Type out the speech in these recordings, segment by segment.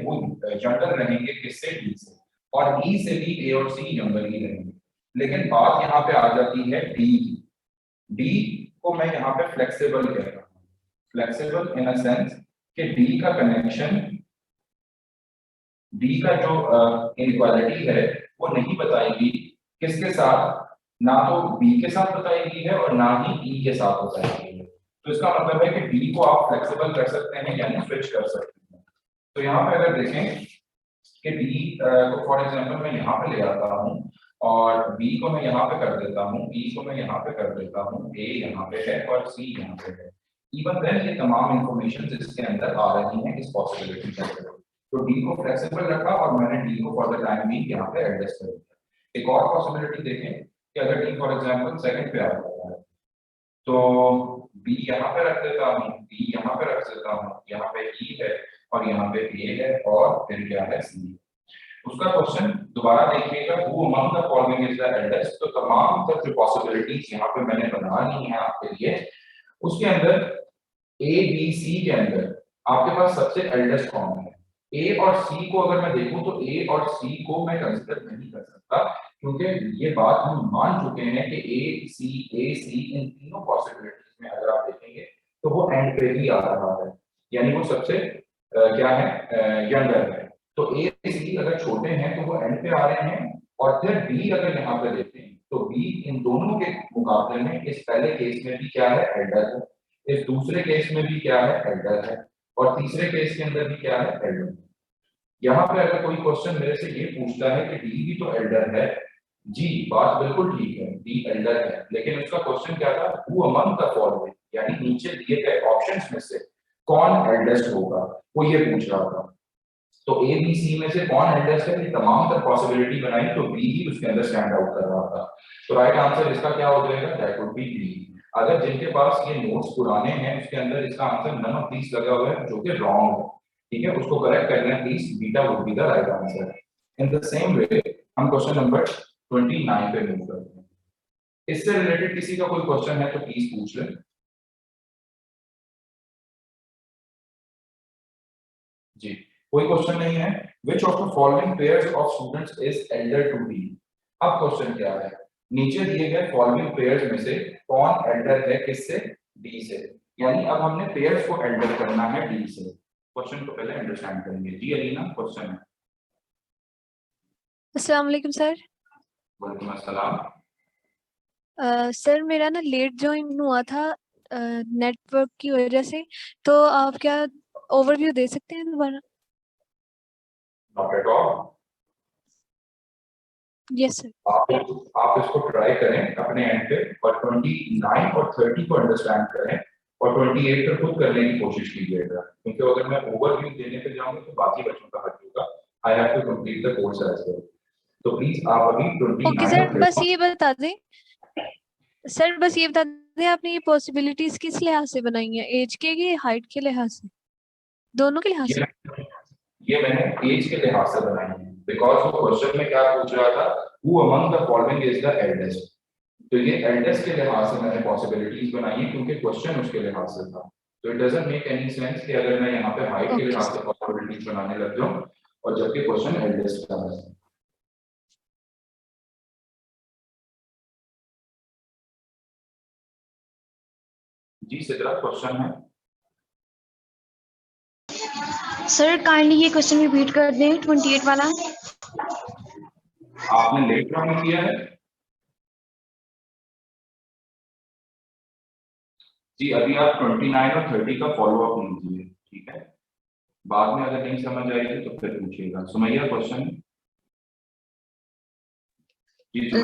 वो यंगर रहेंगे किससे, डी से, और ई से भी ए और सी यंगर ही रहेंगे। लेकिन बात यहाँ पे आ जाती है डी की। डी को मैं यहाँ पे फ्लेक्सिबल कह रहा हूँ, फ्लेक्सिबल इन अ सेंस कि डी का कनेक्शन, डी का जो इनइक्वालिटी है वो नहीं बताएगी किसके साथ, ना तो बी के साथ बताएगी है और ना ही ई के साथ बताएगी है। तो इसका मतलब है कि डी को आप फ्लेक्सिबल कर सकते हैं यानी स्विच कर सकते हैं। तो यहाँ पे अगर देखें कि डी को फॉर एग्जांपल मैं यहाँ पे ले आता हूँ और बी को मैं यहाँ पे कर देता हूँ, ई को मैं यहाँ पे कर देता हूँ, ए यहाँ पे है और सी यहाँ पे है, इवन देन ये तमाम इंफॉर्मेशन इसके अंदर आ रही हैं इस पॉसिबिलिटी के अंदर। तो डी को फ्लेक्सिबल रखा और मैंने डी को फॉर द टाइम भी यहाँ पे एडजस्ट कर दिया। एक और पॉसिबिलिटी देखें कि अगर डी फॉर एग्जांपल सेकंड पे आ जाता है तो बी यहाँ पे रख देता हूँ, बी यहाँ पे रख देता हूँ, यहाँ पे ई है और यहाँ पे ए है और फिर क्या है, सी। उसका क्वेश्चन दोबारा देखिएगा, who among the following is the eldest. तो तमाम जो पॉसिबिलिटीज यहाँ पे मैंने बना ली हैं आपके लिए, उसके अंदर ए बी सी के अंदर आपके पास सबसे एल्डेस्ट कौन है। ए और सी को अगर मैं देखूं तो ए और सी को मैं कंसीडर नहीं कर सकता, क्योंकि ये बात हम मान चुके हैं कि ए सी इन तीनों पॉसिबिलिटीज में अगर आप देखेंगे तो वो एंड पे ही आ रहा है, यानी वो सबसे क्या है, यंगर है। तो ए सी अगर छोटे हैं तो वो एंड पे आ रहे हैं, और फिर बी अगर यहाँ पे देखें तो बी इन दोनों के मुकाबले में इस पहले केस में भी क्या है, एल्डर है, इस दूसरे केस में भी क्या है, एल्डर है, और तीसरे केस के अंदर भी क्या है, एल्डर है। यहाँ पे अगर कोई क्वेश्चन मेरे से ये पूछता है कि डी भी तो एल्डर है, जी बात बिल्कुल ठीक है, डी एल्डर है, लेकिन उसका क्वेश्चन क्या था, हु अमंग द फॉलोइंग, यानी नीचे दिए गए ऑप्शंस में से कौन एल्डेस्ट होगा, वो ये पूछ रहा था। तो ए बी सी में से कौन एल्डेस्ट है, ये तमाम तर पॉसिबिलिटी बनाई तो बी ही उसके अंदर स्टैंड आउट कर रहा था। तो राइट आंसर इसका क्या हो जाएगा, दैट वुड बी बी। अगर जिनके पास ये नोट्स पुराने हैं उसके अंदर इसका आंसर नन ऑफ दीस लगा हुआ है जो कि रॉन्ग है, ठीक है, उसको करेक्ट करना है please, beta would be the right answer. In the same वे हम क्वेश्चन नंबर 29 पे मूव करते हैं। इससे रिलेटेड किसी का कोई क्वेश्चन है तो प्लीज पूछ लें। जी कोई क्वेश्चन नहीं है। Which of the following pairs of students is elder to B? अब क्वेश्चन क्या है, नीचे दिए गए फॉलोइंग पेयर्स में से कौन एल्डर है किससे, डी से, यानी अब हमने पेयर्स को एल्डर करना है डी से। क्वेश्चन को पहले अंडरस्टैंड करेंगे। जी अलीना क्वेश्चन है। अस्सलाम वालेकुम सर। वालेकुम अस्सलाम। सर मेरा ना लेट ज्वाइन हुआ था नेटवर्क की वजह से, तो आप क्या ओवरव्यू दे सकते हैं दोबारा? Not at all. Yes sir. आप इसको ट्राई करें अपने एंड पे और 29 और 30 को अंडरस्टैंड करें और 28 पर खुद करने की कोशिश कीजिएगा, क्योंकि अगर मैं ओवरव्यू देने पे जाऊंगा तो बाकी बच्चों का हक होगा। I have to complete the course as well. तो प्लीज आप अभी 29 ओके सर, और बस ये बता दें सर, बस ये बता दें आपने ये पॉसिबिलिटीज किस लिहाज से बनाई हैं, एज के कि हाइट के लिहाज से, दोनों के लिहाज से? ये मैंने एज के लिहाज से बनाई है, बिकॉज वो क्वेश्चन में क्या पूछ रहा था, who among the following is the eldest. तो ये एल्डेस्ट के लिहाज से मैंने पॉसिबिलिटीज बनाई है क्योंकि क्वेश्चन उसके लिहाज से था। तो it doesn't make any sense कि अगर मैं यहाँ पे हाइट के लिहाज से पॉसिबिलिटीज बनाने लग जाऊं और जबकि क्वेश्चन एल्डेस्ट का है। जी सिद्रा क्वेश्चन है। सर काइंडली ये क्वेश्चन रिपीट कर दें, 28 वाला। आपने लेट ज्वाइन किया है? जी अभी आप 29 और 30 का फॉलो अप लीजिए, ठीक है, बाद में अगर नहीं समझ आएगी तो फिर पूछिएगा। सुमैया क्वेश्चन।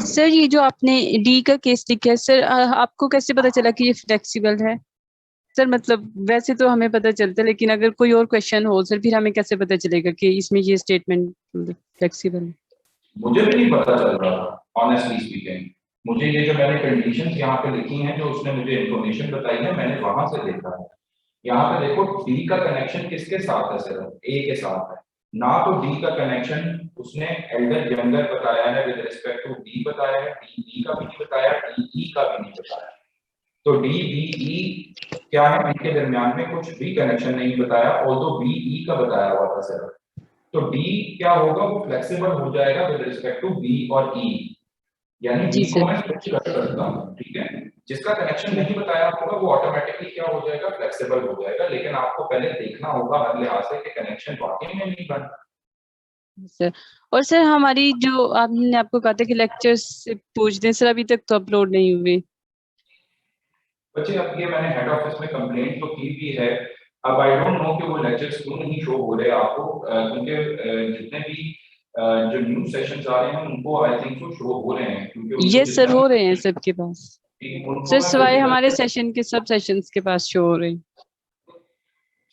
सर ये जो आपने डी का केस लिखा है सर, आपको कैसे पता चला कि ये फ्लेक्सिबल है? सर मतलब वैसे तो हमें पता चलता है, लेकिन अगर कोई और क्वेश्चन हो सर फिर हमें कैसे पता चलेगा कि इसमें ये स्टेटमेंट फ्लेक्सिबल है? मुझे भी नहीं पता चल रहा ऑनेस्टली स्पीकिंग। मुझे ये जो मैंने कंडीशंस यहाँ पे लिखी हैं, जो उसने मुझे इंफॉर्मेशन बताई है, मैंने वहां से देखा है। यहाँ पे देखो डी का कनेक्शन किसके साथ है, सिर्फ ए के साथ है, ना तो डी का कनेक्शन उसने एल्डर यंगर बताया है विद रिस्पेक्ट टू बी बताया है, डी का भी नहीं बताया, डी ई का भी नहीं बताया। तो डी बी ई क्या है, इनके दरमियान में कुछ भी कनेक्शन नहीं बताया, ऑल्दो बी ई का बताया हुआ था सिर्फ। तो डी क्या होगा, वो फ्लेक्सिबल हो जाएगा विद रिस्पेक्ट टू बी और ई, यानी जी बी को सर। मैं स्विच कर सकता हूँ, ठीक है। जिसका कनेक्शन नहीं बताया होगा वो ऑटोमेटिकली क्या हो जाएगा, फ्लेक्सिबल हो जाएगा, लेकिन आपको पहले देखना होगा हर लिहाज से कि कनेक्शन वाकई में नहीं बन। सर और सर हमारी जो आपने आपको कहा था कि लेक्चर्स से पूछ दें सर, अभी तक तो अपलोड नहीं हुए। बच्चे अब ये मैंने हेड ऑफिस में कंप्लेंट तो की भी है, अब आई डोंट नो कि वो लेक्चर्स क्यों नहीं शो हो रहे आपको, क्योंकि जितने भी जो न्यू सेशंस आ रहे हैं उनको आई थिंक तो शो हो रहे हैं, क्योंकि उनको यस सर, जितना हो रहे हैं सबके पास उनको सर, मैं सिवाय फिजिकल, हमारे सेशन के सब सेशंस के पास शो हो रहे हैं।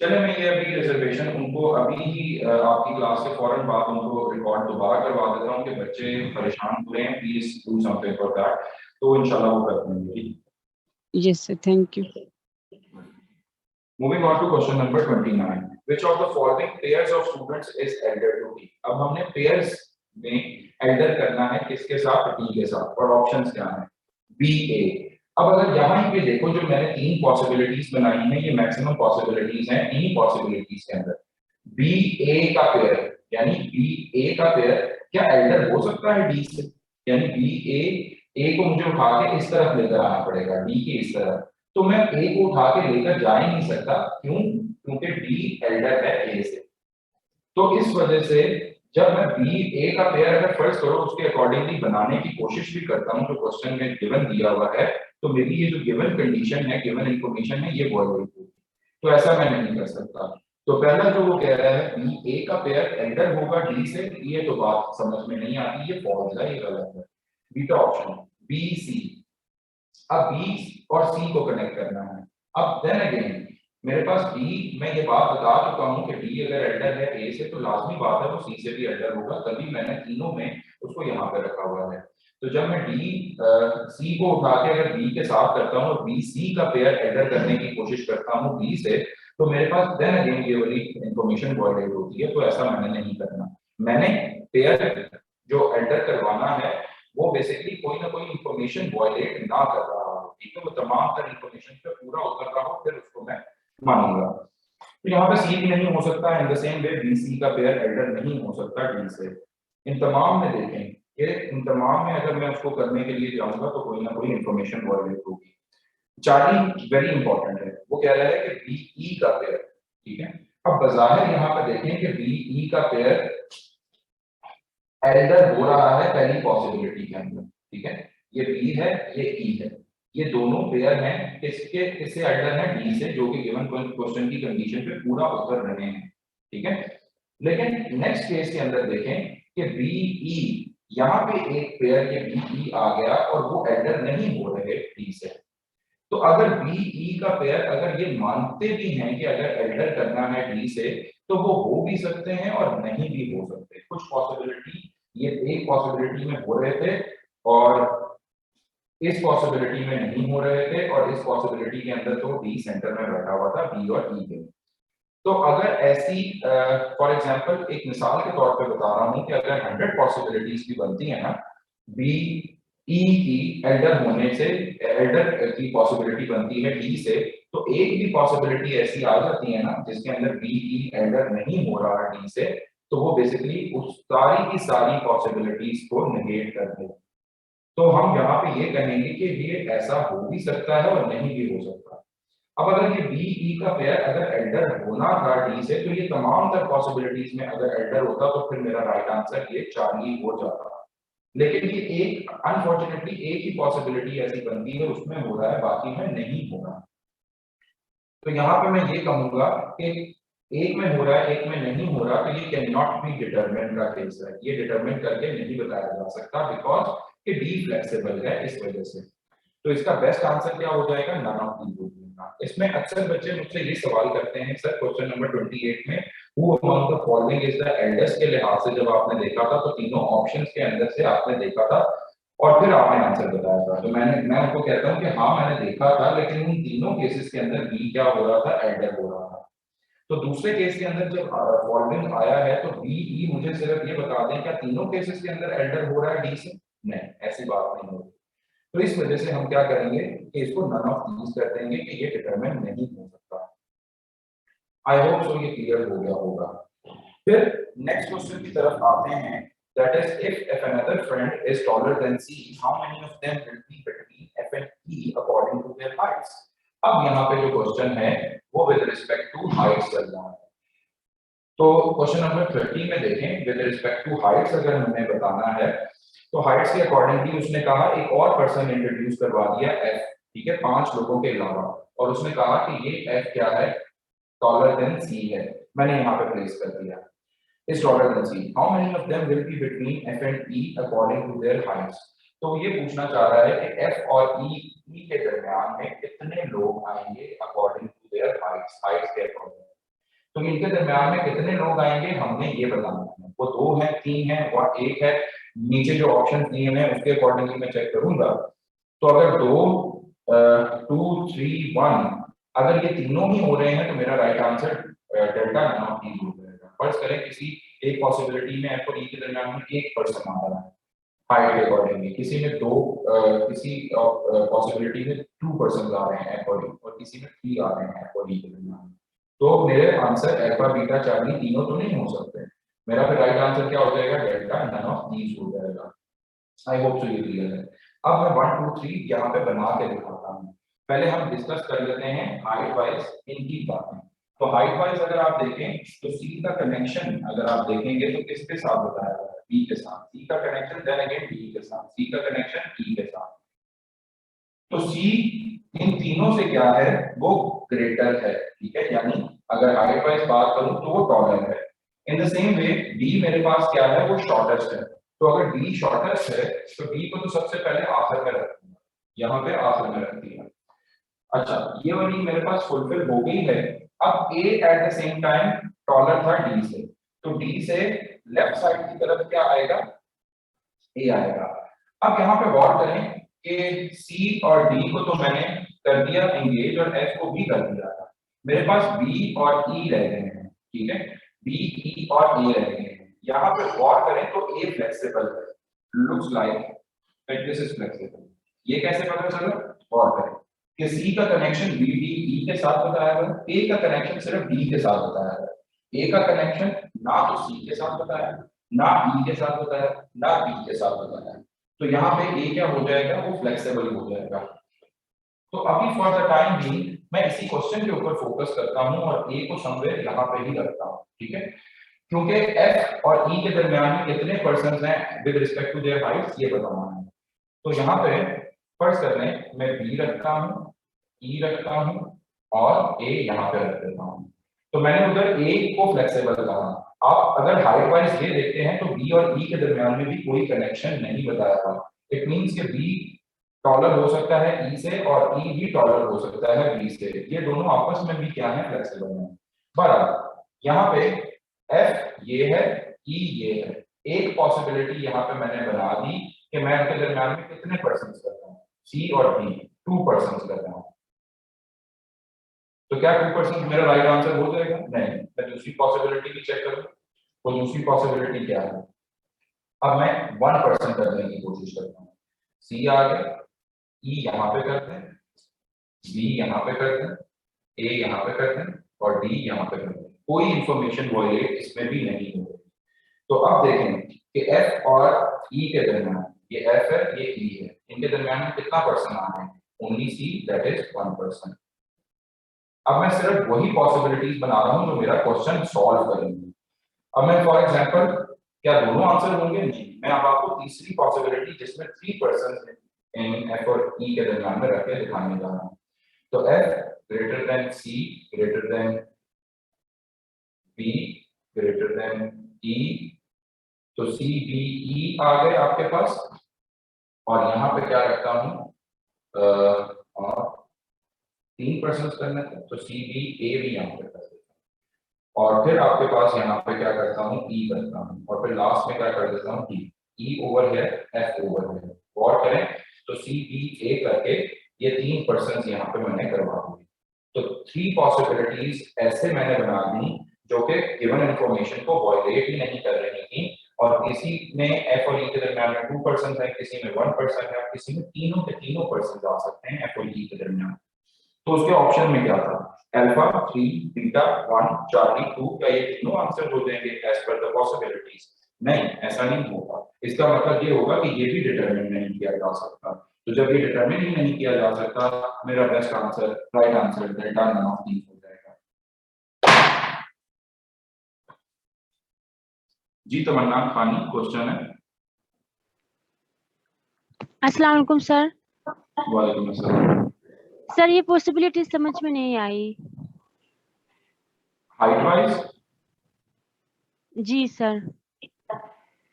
चले मैं ये अभी रिजर्वेशन उनको अभी ही आपकी क्लास के फौरन बाद उनको रिकॉर्ड दोबारा करवा देता हूँ कि बच्चे परेशान हो रहे हैं, please do something for that, तो इंशाल्लाह वो कर देंगे। Yes sir, thank you. Moving on to question number 29. Which of the following pairs of students is elder to D? अब हमने pairs में elder करना है किसके साथ, D के साथ, और options क्या हैं? B, A. अब अगर यहाँ पे देखो जो मैंने 3 possibilities बनाई हैं, ये maximum possibilities हैं, 3 possibilities के अंदर B, A का pair, यानी B, A का pair क्या elder हो सकता है D से? यानी B, A को मुझे उठा के इस तरफ लेकर आना पड़ेगा, D के इस तरफ, तो मैं A को उठा के लेकर जा ही नहीं सकता, क्यों? क्योंकि D एल्डर है A से। तो इस वजह से जब मैं B A का पेयर अगर फर्स्ट करो उसके अकॉर्डिंगली बनाने की कोशिश भी करता हूं जो क्वेश्चन में गिवन दिया हुआ है, तो मेरी ये जो गिवन कंडीशन है, गिवन इंफॉर्मेशन है, ये वॉइड होगी, तो ऐसा मैं नहीं कर सकता। तो पहला जो वो कह रहा है B A का पेयर एल्डर होगा D से, ये तो बात समझ में नहीं आती, ये फॉल्स है, ये गलत है। बीटा ऑप्शन B C, अब B और C को कनेक्ट करना है। अब देन अगेन मेरे पास D, मैं ये बात बता चुका हूं कि D अगर एल्डर है A से तो लाजमी बात है वो C से भी एल्डर होगा, तभी मैंने तीनों में उसको यहाँ पे रखा हुआ है। तो जब मैं C को उठा के अगर B के साथ करता हूँ और B C का पेयर एल्डर करने की कोशिश करता हूँ B से, तो मेरे पास देन अगेन ये वाली इंफॉर्मेशन वॉइड होती है, तो ऐसा मैंने नहीं करना। मैंने पेयर जो एल्डर करवाना है वो बेसिकली कोई ना कोई इंफॉर्मेशन वॉयलेट ना कर रहा हो, ठीक है, वो तमाम तरह इंफॉर्मेशन पे पूरा उतर रहा हो, फिर उसको मैं मानूंगा। तो यहाँ पे सी भी नहीं हो सकता, in the same way B C का पेयर एल्डर नहीं हो सकता डी से। इन तमाम में देखें कि इन तमाम में अगर मैं उसको करने के लिए जाऊंगा तो कोई ना कोई इंफॉर्मेशन वॉयलेट होगी। चार्ली वेरी इंपॉर्टेंट है, वो कह रहा है कि बी ई का पेयर, ठीक है। अब बजाहिर यहाँ पे देखें कि बी ई का पेयर एल्डर हो रहा है पहली पॉसिबिलिटी के अंदर, ठीक है, ये बी है ये ई है, ये दोनों पेयर हैं किसके, किससे एल्डर है डी से, जो कि गिवन क्वेश्चन की कंडीशन पे पूरा उतर रहे हैं, ठीक है। लेकिन नेक्स्ट केस के अंदर देखें कि बी ई, यहाँ पे एक पेयर ये बी ई आ गया और वो एल्डर नहीं हो रहे डी से, तो अगर बी ई का पेयर अगर ये मानते भी हैं कि अगर एल्डर करना है डी से तो वो हो भी सकते हैं और नहीं भी हो सकते। कुछ पॉसिबिलिटी ये एक पॉसिबिलिटी में हो रहे थे और इस पॉसिबिलिटी में नहीं हो रहे थे, और इस पॉसिबिलिटी के अंदर तो डी सेंटर में बैठा हुआ था बी और ई के। तो अगर ऐसी फॉर एग्जांपल एक मिसाल के तौर पे बता रहा हूं कि अगर 100 पॉसिबिलिटीज भी बनती है ना, बी ई की एल्डर होने से, एल्डर की पॉसिबिलिटी बनती है डी से, तो एक भी पॉसिबिलिटी ऐसी आ जाती है ना जिसके अंदर बी ई एल्डर नहीं हो रहा डी से, तो वो बेसिकली उस सारी की सारी पॉसिबिलिटीज को नेगेट कर देगा। तो हम यहाँ पे ये कहेंगे कि ये ऐसा हो भी सकता है और नहीं भी हो सकता। अब अगर ये बी ई का पेयर अगर एल्डर होना था डी से, तो ये तमाम तर पॉसिबिलिटीज में अगर एल्डर होता तो फिर मेरा राइट आंसर ये चार्ली हो जाता। लेकिन ये एक अनफॉर्चुनेटली एक ही पॉसिबिलिटी ऐसी बनती है उसमें हो रहा है, बाकी में नहीं हो रहा। तो यहाँ पे मैं ये कहूंगा कि एक में हो रहा है एक में नहीं हो रहा, तो ये कैन नॉट बी डिटरमिन का केस है, ये डिटरमिन करके नहीं बताया जा सकता बिकॉज कि डी फ्लेक्सिबल है इस वजह से। तो इसका बेस्ट आंसर क्या हो जाएगा, नन ऑफ दीज हो जाएगा। इसमें अक्सर बच्चे मुझसे ये सवाल करते हैं सर क्वेश्चन नंबर 28 में who among the following is the eldest के लिहाज से जब आपने देखा था तो तीनों ऑप्शंस के अंदर से आपने देखा था और फिर आपने आंसर बताया था, तो मैं उनको कहता हूं कि हाँ मैंने देखा था, लेकिन उन तीनों केसेस के अंदर बी क्या हो रहा था, एल्डर हो रहा था। तो दूसरे केस के अंदर जब फॉलोइंग आया है तो बी ई मुझे सिर्फ ये बता दें क्या तीनों केसेस के अंदर एल्डर हो रहा है डी से, नहीं ऐसी बात नहीं होगी। तो इस वजह से हम क्या करेंगे कि इसको नन ऑफ दीज कर देंगे कि ये डिटरमिन नहीं हो सकता। आई होप सो ये क्लियर हो गया होगा। फिर नेक्स्ट क्वेश्चन की तरफ आते हैं, that is if another friend is taller than C, how many of them will be between F and E according to their heights? अब यहाँ पे जो क्वेश्चन है वो विद रिस्पेक्ट टू हाइट्स चल रहा है। तो क्वेश्चन नंबर 30 में देखें, विद रिस्पेक्ट टू हाइट्स अगर हमें बताना है तो हाइट्स के अकॉर्डिंगली उसने कहा एक और पर्सन इंट्रोड्यूस करवा दिया F, ठीक है, 5 लोगों के अलावा, और उसने कहा कि ये F क्या है, टॉलर देन C है। मैंने यहाँ पे प्लेस कर दिया is taller than C. How many of them will be between F and E according to their heights? तो ये पूछना चाह रहा है कि F और E के दरमियान में कितने लोग आएंगे according to their heights के अकॉर्डिंग। तो इनके दरमियान में कितने लोग आएंगे हमने ये बताना है। वो 2 है, 3 है और 1 है। नीचे जो ऑप्शन दिए हैं उसके अकॉर्डिंगली मैं चेक करूंगा। तो अगर 2 2 3 1 अगर ये तीनों ही हो रहे हैं तो मेरा right answer delta none of E होगा। फर्ज करें किसी एक पॉसिबिलिटी में F और E के दरमियान में 1% आ रहा है हाइट के अकॉर्डिंगली, किसी में किसी पॉसिबिलिटी में 2% आ रहे हैं F और E, और किसी में 3 आ रहे हैं F और E के दरमियान। तो मेरे आंसर अल्फा बीटा चार्ली तीनों तो नहीं हो सकते। मेरा फिर राइट आंसर क्या हो जाएगा, डेल्टा नन ऑफ दीज हो जाएगा। आई होप सो ये क्लियर है। अब मैं 1 2 3 यहाँ पे बना के दिखाता हूँ। पहले हम डिस्कस कर लेते हैं हाइट वाइज इनकी बातें। तो हाइट वाइज अगर आप देखें तो C का कनेक्शन अगर आप देखेंगे तो किसके साथ बताया गया है, B के साथ। C का कनेक्शन देन अगेन D के साथ, C का कनेक्शन E के साथ। तो C इन तीनों से क्या है, वो ग्रेटर है, ठीक है, यानी अगर हाइट वाइज बात करूं तो वो टॉलर है। इन द सेम वे D मेरे पास क्या है, वो शॉर्टेस्ट है। तो अगर D शॉर्टेस्ट है तो D को तो सबसे पहले आखिर में रखूंगा, यहाँ पे आखिर में रख दिया। अच्छा, ये वाली मेरे पास फुलफिल हो गई है। अब A at the same time taller था D से, तो D से लेफ्ट साइड की तरफ क्या आएगा, A आएगा। अब यहाँ पे गौर करें कि C और D को तो मैंने कर दिया एंगेज और F को भी कर दिया था। मेरे पास B और E रह गए हैं, ठीक है, B, E और A रह गए हैं। यहाँ पे गौर करें तो A फ्लेक्सिबल है, looks like that this is flexible. ये कैसे पता चला, गौर करें कि C का कनेक्शन B D E के साथ बताया गया, A का कनेक्शन सिर्फ D के साथ बताया गया, A का कनेक्शन ना तो C के साथ बताया, ना E के साथ बताया, ना B के साथ बताया। तो यहाँ पे A क्या हो जाएगा, वो फ्लेक्सिबल हो जाएगा। तो अभी फॉर द टाइम बीइंग मैं इसी क्वेश्चन के ऊपर फोकस करता हूँ और A को समवेयर यहाँ पे ही रखता हूँ, ठीक है, क्योंकि F और E के दरमियान में कितने पर्सन्स हैं with respect to their heights ये बताना है। तो यहाँ पे फर्स्ट कर लें, मैं B रखता हूँ, E रखता हूँ और A यहाँ पे रख देता हूँ। तो मैंने उधर A को फ्लेक्सिबल कहा। आप अगर हाइट वाइज ये देखते हैं तो B और E के दरमियान में भी कोई कनेक्शन नहीं बताया था। इट मींस कि B टॉलर हो सकता है E से और E भी टॉलर हो सकता है B से। ये दोनों आपस में भी क्या है, फ्लेक्सिबल हैं। बराबर यहाँ पे F ये है, E ये है। एक पॉसिबिलिटी यहाँ पे मैंने बना दी कि मैं उनके दरमियान में कितने पर्सन करता हूँ, C और D 2% करता हूँ। तो क्या 2% मेरा राइट आंसर हो जाएगा? नहीं, मैं दूसरी पॉसिबिलिटी भी चेक करूँ। वो दूसरी पॉसिबिलिटी क्या है, अब मैं 1% करने की कोशिश करता हूँ। C आ गया, E यहाँ पे करते हैं, B यहाँ पे करते हैं, A यहाँ पे करते हैं और D यहाँ पे करते हैं। कोई इंफॉर्मेशन वॉयलेट इसमें भी नहीं हो रही। तो अब देखें कि F और E के दरमियान, ये F है, ये E है, इनके दरमियान में कितना पर्सन आ रहे हैं, ओनली C, दैट इज 1%। अब मैं सिर्फ वही पॉसिबिलिटीज बना रहा हूं जो मेरा क्वेश्चन सॉल्व करेंगे। अब मैं फॉर एग्जांपल, क्या दोनों आंसर होंगे? नहीं, मैं अब आपको तीसरी पॉसिबिलिटी जिसमें 3% इन F और E के दरमियान में रख के दिखाने जा रहा हूं। तो F greater than C greater than B greater than E, तो C B E आ गए आपके पास, और यहाँ पे क्या रखता हूँ, और 3% करना है तो C B A भी यहाँ पे कर देता हूँ, और फिर आपके पास यहाँ पे क्या करता हूँ, E करता हूँ, और फिर लास्ट में क्या कर देता हूँ, E ओवर है, F ओवर है। और करें तो C B A करके ये 3% यहाँ पे मैंने करवा दी। तो 3 पॉसिबिलिटीज ऐसे मैंने बना दी जो कि गिवन इंफॉर्मेशन को वॉयलेट ही नहीं कर रही थी, और किसी में F और E के दरमियान में 2% है, किसी में 1% है, किसी में तीनों के तीनों पर्सन आ सकते हैं F और E के दरमियान। तो उसके ऑप्शन में क्या था, अल्फा 3 बीटा 1 चार्ली 2, क्या ये तीनों आंसर हो जाएंगे एज पर द पॉसिबिलिटीज? नहीं, ऐसा नहीं होगा। इसका मतलब ये होगा कि ये भी डिटरमिन नहीं किया जा सकता। तो जब ये डिटरमिन ही नहीं किया जा सकता, मेरा best answer, right answer delta none of these हो जाएगा। जी तमन्ना खानी क्वेश्चन है। अस्सलाम वालेकुम सर। वालेकुम अस्सलाम। सर ये पॉसिबिलिटी समझ में नहीं आई। हाइट वाइज जी सर।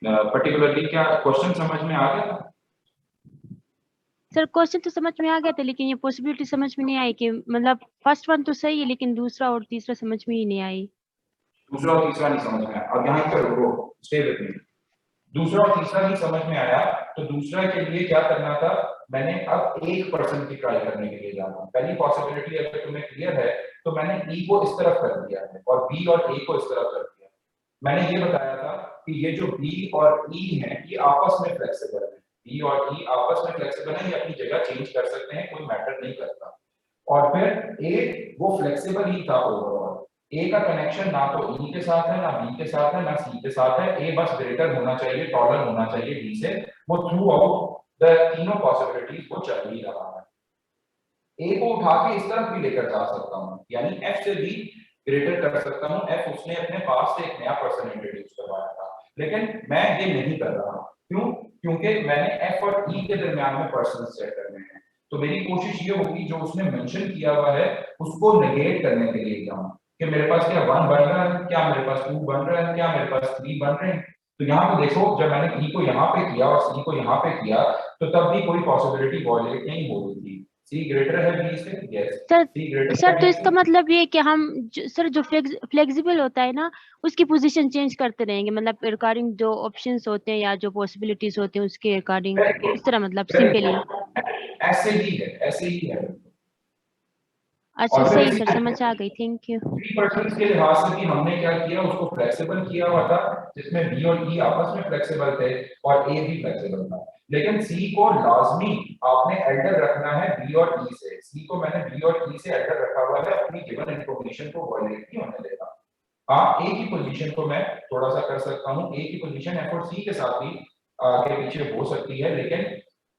पर्टिकुलरली क्या क्वेश्चन समझ में आ गया? सर क्वेश्चन तो समझ में आ गया था, लेकिन ये पॉसिबिलिटी समझ में नहीं आई कि मतलब फर्स्ट वन तो सही है लेकिन दूसरा और तीसरा समझ में ही नहीं आई। दूसरा और तीसरा नहीं समझ में आया। अब यहाँ पर रुको, स्टे विद मी। दूसरा और तीसरा नहीं समझ में आया तो दूसरा के लिए क्या करना था? मैंने अब 1% की ट्राई करने के लिए जाना। पहली पॉसिबिलिटी अगर तुम्हें क्लियर है तो मैंने ई को इस तरफ कर दिया है और बी और ए को इस तरफ कर दिया। मैंने ये बताया था कि ये जो बी और ई है ये आपस में फ्लेक्सिबल है। बी और ई आपस में फ्लेक्सिबल है, ये अपनी जगह चेंज कर सकते हैं, कोई मैटर नहीं करता। और फिर ए वो फ्लेक्सिबल ही था ओवरऑल। ए का कनेक्शन ना तो ई के साथ है, ना बी के साथ है, ना सी के साथ है। ए बस ग्रेटर होना चाहिए, टॉलर होना चाहिए बी से। वो थ्रू आउट द तीनों पॉसिबिलिटीज वो चल ही रहा है। ए को उठा के इस तरफ भी लेकर जा सकता हूँ, यानी एफ से भी ग्रेटर कर सकता हूँ। एफ उसने अपने पास से एक नया पर्सन इंट्रोड्यूस करवाया था, लेकिन मैं ये नहीं कर रहा। क्यों? क्योंकि मैंने एफ और ई के दरमियान में पर्सन सेट करने हैं। तो मेरी कोशिश ये होगी जो उसने मेंशन किया हुआ है उसको नेगेट करने के लिए जाऊं कि मेरे पास क्या 1 बन रहा है, क्या मेरे पास 2 बन रहा है, क्या मेरे पास 3 बन रहे हैं। तो यहाँ पे देखो, जब मैंने ई को यहाँ पे किया और सी को यहाँ पे किया तो तब भी कोई पॉसिबिलिटी वॉयलेट नहीं हो रही थी। सी ग्रेटर है बी से, यस सर सी ग्रेटर सर तो इसका मतलब ये कि हम सर जो फ्लेक्सिबल होता है ना उसकी पोजीशन चेंज करते रहेंगे, मतलब अकॉर्डिंग जो ऑप्शंस होते हैं या जो पॉसिबिलिटीज होते हैं उसके अकॉर्डिंग, इस तरह मतलब सिंपली। ऐसे ही है, ऐसे ही है। अच्छा और सही फिर सर, समझ आ गई, थैंक यू। 3% के लिहाज से भी हमने क्या किया, उसको फ्लेक्सिबल किया हुआ था जिसमें बी और ई आपस में फ्लेक्सिबल थे और ए भी फ्लेक्सिबल था। लेकिन सी को लाजमी आपने एल्डर रखना है बी और ई से। सी को मैंने बी और ई से एल्डर रखा हुआ है, अपनी गिवन इंफॉर्मेशन को वॉयलेट नहीं होने देता। हाँ, ए की पोजीशन को मैं थोड़ा सा कर सकता हूँ। ए की पोजीशन एफ और सी के साथ भी आगे पीछे हो सकती है, लेकिन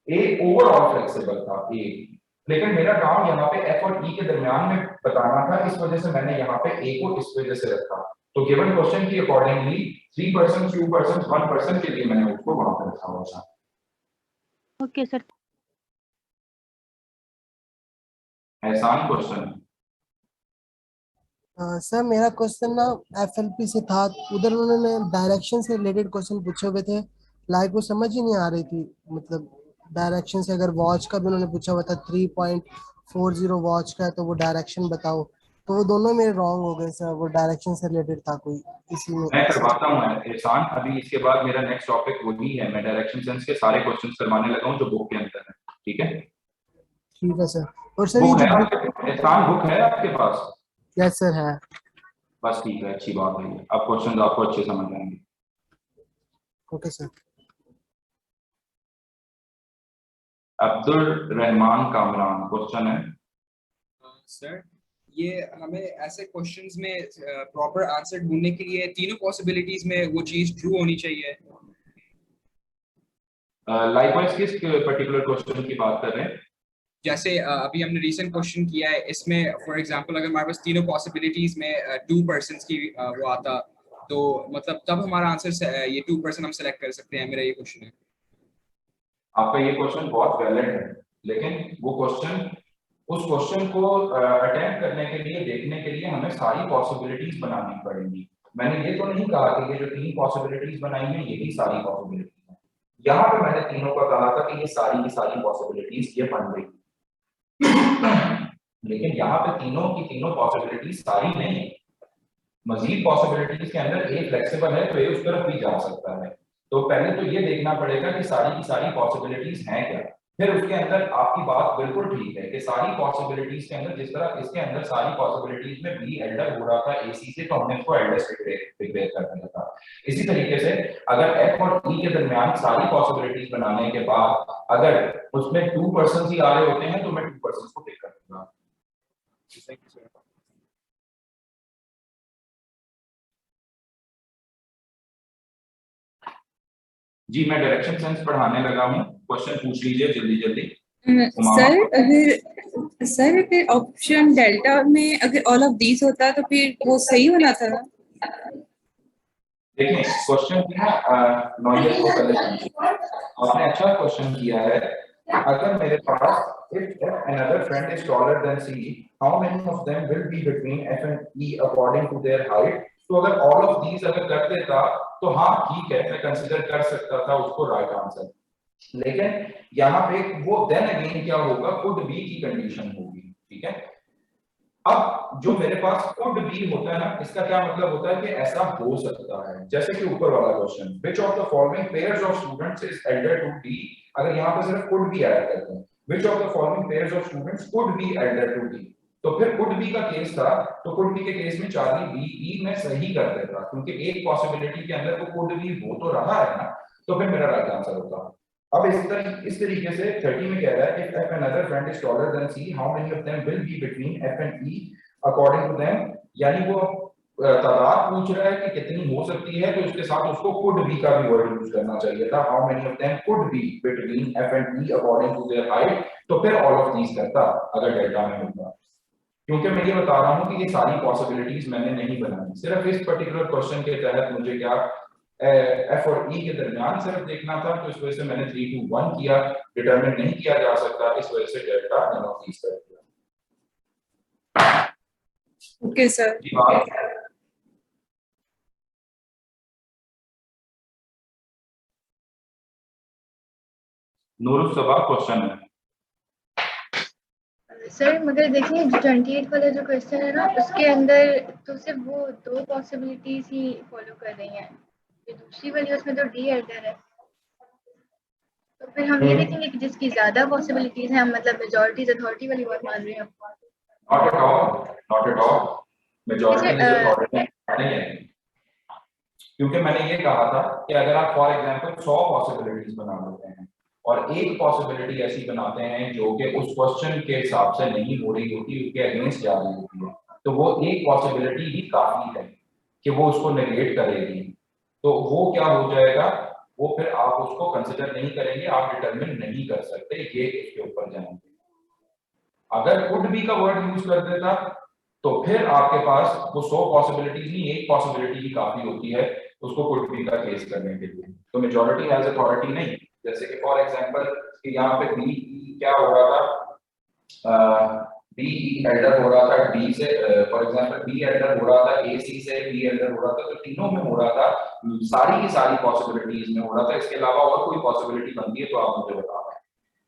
ए ओवरऑल फ्लेक्सिबल था ए। लेकिन मेरा काम यहाँ पे एफ और ई के दरमियान में बताना था, इस वजह से मैंने यहाँ पे ए को इस वजह से रखा। तो गिवन क्वेश्चन की अकॉर्डिंगली 3%, 2%, 1% के लिए मैंने उसको वहां पर रखा हुआ था। Okay sir. एहसान क्वेश्चन। सर मेरा क्वेश्चन ना एफएलपी से था, उधर उन्होंने डायरेक्शन से रिलेटेड क्वेश्चन पूछे हुए थे, लाइक वो समझ ही नहीं आ रही थी। मतलब डायरेक्शन से अगर वॉच का भी उन्होंने पूछा हुआ था 3.40 वॉच का है तो वो डायरेक्शन बताओ, तो वो दोनों मेरे रॉन्ग हो गए सर। वो डायरेक्शन से रिलेटेड था कोई, इसी में मैं करवाता हूँ एहसान। अभी इसके बाद मेरा नेक्स्ट टॉपिक वही है, मैं डायरेक्शन सेंस के सारे क्वेश्चंस करवाने लगा हूँ जो बुक के अंदर है। ठीक है? ठीक है सर। और सर बुक ये है जो एहसान, बुक है आपके पास? यस सर है। बस ठीक है, अच्छी बात है। अब क्वेश्चन आपको अच्छे समझ आएंगे। Okay sir. Abdul Rahman Kamran question है। सर ये हमें ऐसे क्वेश्चंस में प्रॉपर आंसर ढूंढने के लिए तीनों पॉसिबिलिटीज में वो चीज ट्रू होनी चाहिए। लाइकवाइज किस पर्टिकुलर क्वेश्चन की बात कर रहे हैं? जैसे अभी हमने रीसेंट क्वेश्चन किया है, इसमें फॉर एग्जांपल अगर हमारे पास तीनों पॉसिबिलिटीज में 2% की वो आता तो मतलब तब हमारा आंसर ये 2% हम सेलेक्ट कर सकते हैं। मेरा ये क्वेश्चन है। आपका ये क्वेश्चन बहुत वैलिड है, लेकिन वो क्वेश्चन, उस क्वेश्चन को अटेम्प्ट करने के लिए, देखने के लिए हमें सारी पॉसिबिलिटीज बनानी पड़ेंगी। मैंने ये तो नहीं कहा कि ये जो 3 पॉसिबिलिटीज बनाई हैं यही सारी पॉसिबिलिटीज हैं। यहाँ पे मैंने तीनों का कहा था कि ये सारी की सारी पॉसिबिलिटीज ये बन गई, लेकिन यहाँ पे तीनों की तीनों पॉसिबिलिटीज सारी नहीं। मजीद पॉसिबिलिटीज के अंदर ए फ्लेक्सिबल है तो ए उस तरफ भी जा सकता है। तो पहले तो ये देखना पड़ेगा कि सारी की सारी पॉसिबिलिटीज हैं क्या। फिर उसके अंदर आपकी बात बिल्कुल ठीक है कि सारी पॉसिबिलिटीज के अंदर, जिस तरह इसके अंदर सारी पॉसिबिलिटीज में बी एल्डर हो रहा था एसी से, तो हमने इसको एल्डर से डिक्लेयर कर दिया था। इसी तरीके से अगर एफ और ई के दरमियान सारी पॉसिबिलिटीज बनाने के बाद अगर उसमें 2% ही आ रहे होते हैं तो मैं 2% को टिक कर दूंगा। जी मैं डायरेक्शन सेंस पढ़ाने लगा हूँ, क्वेश्चन पूछ लीजिए जल्दी जल्दी। सर अगर ऑप्शन डेल्टा में अगर ऑल ऑफ दीज होता तो फिर वो सही होना था। देखिए क्वेश्चन की ना नॉलेज को पहले समझिए। आपने अच्छा क्वेश्चन किया है। अगर मेरे पास if another friend is taller than C, how many of them will be between F and E according to their height? तो अगर all of these अगर कर देता तो हाँ ठीक है, मैं कंसिडर कर सकता था उसको राइट आंसर। लेकिन यहाँ पे वो देन अगेन क्या होगा, कुड बी की कंडीशन होगी, ठीक है। अब जो मेरे पास कुड बी होता है ना, इसका क्या मतलब होता है कि ऐसा हो सकता है। जैसे कि ऊपर वाला question, which of the following pairs of students is elder to D, अगर यहाँ पे सिर्फ कुड बी ऐड करते हैं, which of the following pairs of students could be elder to D, तो फिर कुड बी का केस था, तो कुड बी के केस में चार्ली बी ई में सही कर देता, क्योंकि एक पॉसिबिलिटी के अंदर वो कुड बी हो तो रहा है ना, तो फिर मेरा राइट आंसर होता। अब इस तरीके से 30 में कह रहा है if f another friend is taller than C, how many of them will be between F and E according to them, यानी वो तादाद पूछ रहा है कि कितनी हो सकती है, तो उसके साथ उसको could be का भी वर्ड यूज करना चाहिए था, how many of them could be between F and E according to their height, तो फिर all of these करता अगर डेल्टा में होता। क्योंकि मैं ये बता रहा हूँ कि ये सारी पॉसिबिलिटीज मैंने नहीं बनाई, सिर्फ इस पर्टिकुलर क्वेश्चन के तहत मुझे क्या एफ और ई के दरमियान सिर्फ देखना था, तो इस वजह से मैंने 3 to 1 किया, डिटरमिन नहीं किया जा सकता, इस वजह से डेल्टा नन ऑफ दीस कर दिया। Okay sir. Noorul Saba question है। सर मगर देखिए जो 28 वाला जो क्वेश्चन है ना, उसके अंदर तो सिर्फ वो दो पॉसिबिलिटीज ही फॉलो कर रही हैं, जो दूसरी वाली उसमें तो डी एल्डर है, तो फिर हम ये देखेंगे कि जिसकी ज्यादा पॉसिबिलिटीज हैं, हम मतलब मेजॉरिटीज अथॉरिटी वाली बात मान रहे हैं। Not at all majority authority नहीं है, क्योंकि मैंने ये कहा था कि अगर आप फॉर एग्जांपल 100 पॉसिबिलिटीज बना लेते हैं और एक पॉसिबिलिटी ऐसी बनाते हैं जो कि उस क्वेश्चन के हिसाब से नहीं हो रही होती, उसके अगेंस्ट जा रही होती है, तो वो एक पॉसिबिलिटी ही काफी है कि वो उसको नेगेट करेगी, तो वो क्या हो जाएगा, वो फिर आप उसको कंसिडर नहीं करेंगे, आप डिटरमिन नहीं कर सकते, ये उसके ऊपर जाएंगे। अगर कुड बी का वर्ड यूज कर देता तो फिर आपके पास वो 100 पॉसिबिलिटीज नहीं, एक पॉसिबिलिटी ही काफी होती है उसको कुड बी का केस करने के लिए, तो मेजॉरिटी हैज अथॉरिटी नहीं। जैसे कि फॉर एग्जांपल कि यहाँ पे बी क्या हो रहा था, बी एल्डर हो रहा था डी से, फॉर एग्जांपल बी एल्डर हो रहा था ए सी से, बी एल्डर हो रहा था, तो तीनों में हो रहा था, सारी की सारी पॉसिबिलिटीज में हो रहा था, इसके अलावा और कोई पॉसिबिलिटी बनती है तो आप मुझे बता दें।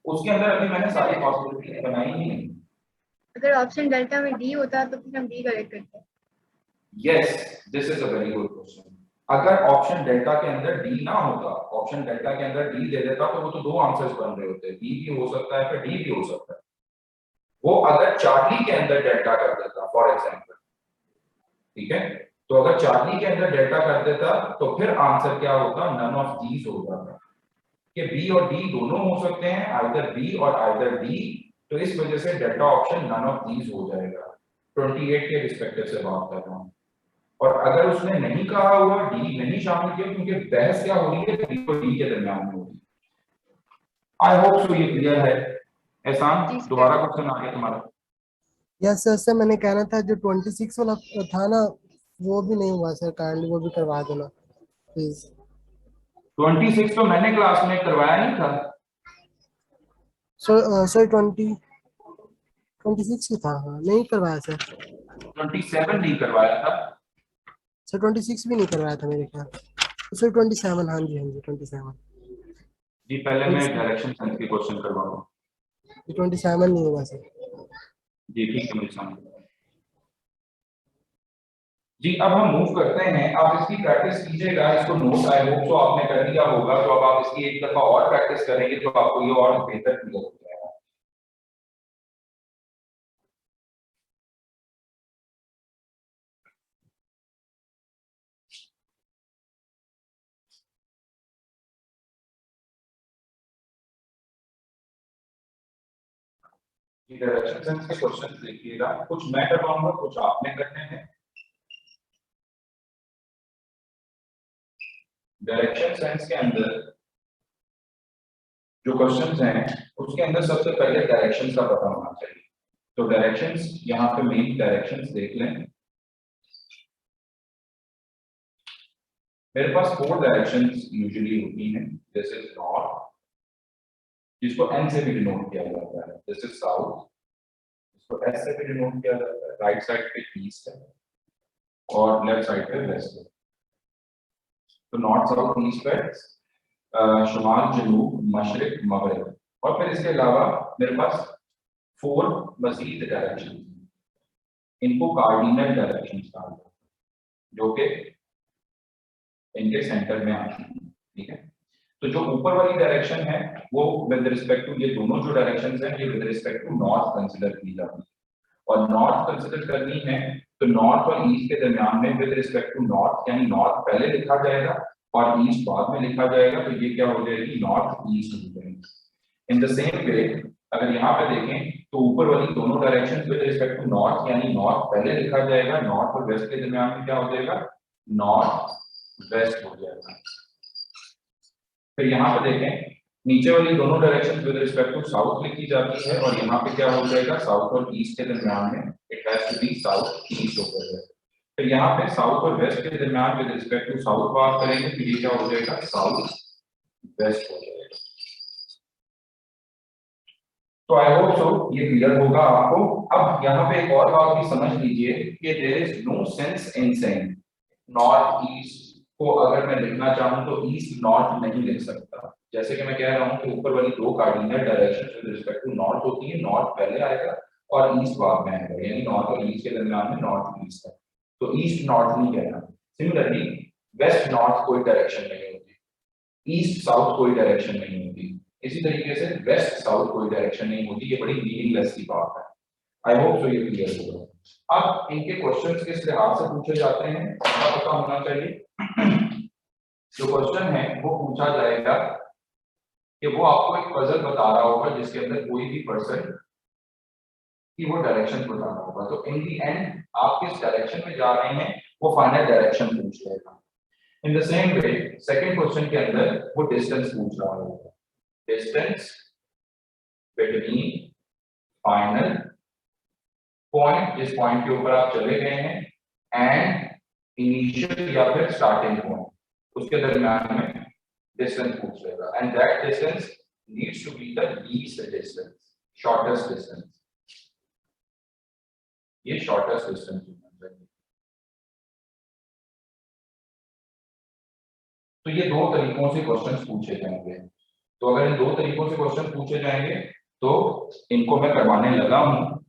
उसके अंदर अभी मैंने सारी पॉसिबिलिटी बनाई ही नहीं। अगर ऑप्शन डेल्टा में डी होता तो फिर हम डी करेक्ट करते। Yes, this is a very good question. अगर ऑप्शन डेल्टा के अंदर डी ना होता, ऑप्शन डेल्टा के अंदर डी दे देता, तो वो तो दो आंसर्स बन रहे होते, बी भी हो सकता है फिर डी भी हो सकता है। वो अगर चार्ली के अंदर डेल्टा कर देता फॉर एग्जांपल, ठीक है, तो अगर चार्ली के अंदर डेल्टा कर देता तो फिर आंसर क्या होता, नन ऑफ दीज हो जाता, कि बी और डी दोनों हो सकते हैं, आइदर बी और आइदर डी, तो इस वजह से delta option none of these हो जाएगा। 28 के रिस्पेक्टिव से बात कर रहा हूं। और अगर उसने नहीं कहा हुआ, डी नहीं शामिल किया, क्योंकि बहस क्या हो रही है, बी और डी के दरमियान में हो रही है। आई होप सो ये क्लियर है। एहसान दोबारा क्वेश्चन आ गया तुम्हारा। यस सर, मैंने कहना था जो 26 वाला था ना, वो भी नहीं हुआ सर, काइंडली वो भी करवा देना प्लीज। 26 तो मैंने क्लास में करवाया नहीं था सर 26 ही था, हाँ नहीं करवाया सर। 27 नहीं करवाया था सर, 26 भी नहीं करवाया था मेरे ख्याल सर। 27, हाँ जी 27 जी। पहले मैं डायरेक्शन सेंस के क्वेश्चन करवाऊंगा। 27 नहीं हुआ सर जी ठीक है, मुझे समझ जी। अब हम मूव करते हैं, आप इसकी प्रैक्टिस कीजिएगा, इसको नोट आई होप तो आपने कर लिया होगा, तो अब आप इसकी एक दफा और प्रैक्टिस करेंगे तो आपको ये और बेहतर क्लियर हो जाएगा। डायरेक्शन सेंस के क्वेश्चन देखिएगा, कुछ मैं करवाऊंगा, कुछ आपने करने हैं। डायरेक्शन सेंस के अंदर जो क्वेश्चंस हैं उसके अंदर सबसे पहले डायरेक्शंस का पता होना चाहिए। तो डायरेक्शंस यहाँ पे मेन डायरेक्शंस देख लें। मेरे पास 4 डायरेक्शंस यूजुअली होती हैं। दिस इज नॉर्थ, जिसको एन से भी डिनोट किया जाता है। दिस इज साउथ, जिसको एस से भी डिनोट किया जाता है। राइट साइड पे ईस्ट है और लेफ्ट साइड पे वेस्ट है। तो नॉर्थ साउथ ईस्ट वेस्ट, शुमाल जनूब मशरिक मगरिब। और फिर इसके अलावा मेरे पास 4 मजीद डायरेक्शन, इनको कार्डिनल डायरेक्शन कहा जाता है, जो कि इनके सेंटर में आती है। ठीक है, तो जो ऊपर वाली डायरेक्शन है वो विद रिस्पेक्ट टू, ये दोनों जो डायरेक्शंस हैं ये with respect to north consider की जाती है। और नॉर्थ कंसीडर करनी है तो नॉर्थ और ईस्ट के दरमियान में विद रिस्पेक्ट टू नॉर्थ, यानी नॉर्थ पहले लिखा जाएगा और ईस्ट बाद में लिखा जाएगा। तो ये क्या हो जाएगी, नॉर्थ ईस्ट हो जाएगी। इन द सेम वे अगर यहाँ पे देखें तो ऊपर वाली दोनों direction with respect to north, यानी नॉर्थ पहले लिखा जाएगा, नॉर्थ और वेस्ट के दरमियान में क्या हो जाएगा, नॉर्थ वेस्ट हो जाएगा। फिर यहाँ पे देखें नीचे वाली दोनों direction with respect to south लिखी जाती है और यहाँ पे क्या हो जाएगा, साउथ और ईस्ट के दरमियान में it has to be south east हो जाएगा। फिर यहाँ पे साउथ और वेस्ट के दरमियान विद रिस्पेक्ट टू साउथ बात करेंगे तो ये क्या हो जाएगा, साउथ वेस्ट हो जाएगा। तो आई होप सो ये क्लियर होगा आपको। अब यहाँ पे एक और बात भी समझ लीजिए कि there is no sense in saying north east को अगर मैं लिखना चाहूँ तो ईस्ट नॉर्थ नहीं लिख सकता। जैसे कि मैं कह रहा हूँ कि ऊपर वाली 2 cardinal direction with respect to north होती है, नॉर्थ पहले आएगा और ईस्ट बाद में आएगा, यानी नॉर्थ और ईस्ट के दरमियान में नॉर्थ ईस्ट है, तो ईस्ट नॉर्थ नहीं कहना। सिमिलरली वेस्ट नॉर्थ कोई डायरेक्शन नहीं होती, ईस्ट साउथ कोई डायरेक्शन नहीं होती, इसी तरीके से वेस्ट साउथ कोई डायरेक्शन नहीं होती। ये बड़ी मीनिंगलेस की बात है। आई होप सो ये क्लियर होगा। अब इनके क्वेश्चंस किस लिहाज से पूछे जाते हैं आपको पता होना चाहिए। जो क्वेश्चन है वो पूछा जाएगा कि वो आपको एक पजल बता रहा होगा जिसके अंदर कोई भी पर्सन की वो डायरेक्शन बता रहा होगा। तो इन दी एंड आप किस डायरेक्शन में जा रहे हैं वो फाइनल डायरेक्शन पूछ लेगा। इन the same way second question के अंदर वो डिस्टेंस पूछ रहा होगा, डिस्टेंस बिटवीन फाइनल पॉइंट, जिस पॉइंट के ऊपर आप चले गए हैं, एंड इनिशियल या फिर स्टार्टिंग पॉइंट, उसके दरमियान में डिस्टेंस पूछ लेगा। And that distance needs to be the least distance, shortest distance. ये शॉर्टेस्ट डिस्टेंस होना चाहिए। तो ये 2 तरीकों से क्वेश्चंस पूछे जाएंगे। तो अगर इन 2 तरीकों से क्वेश्चन पूछे जाएंगे तो इनको मैं करवाने लगा हूं।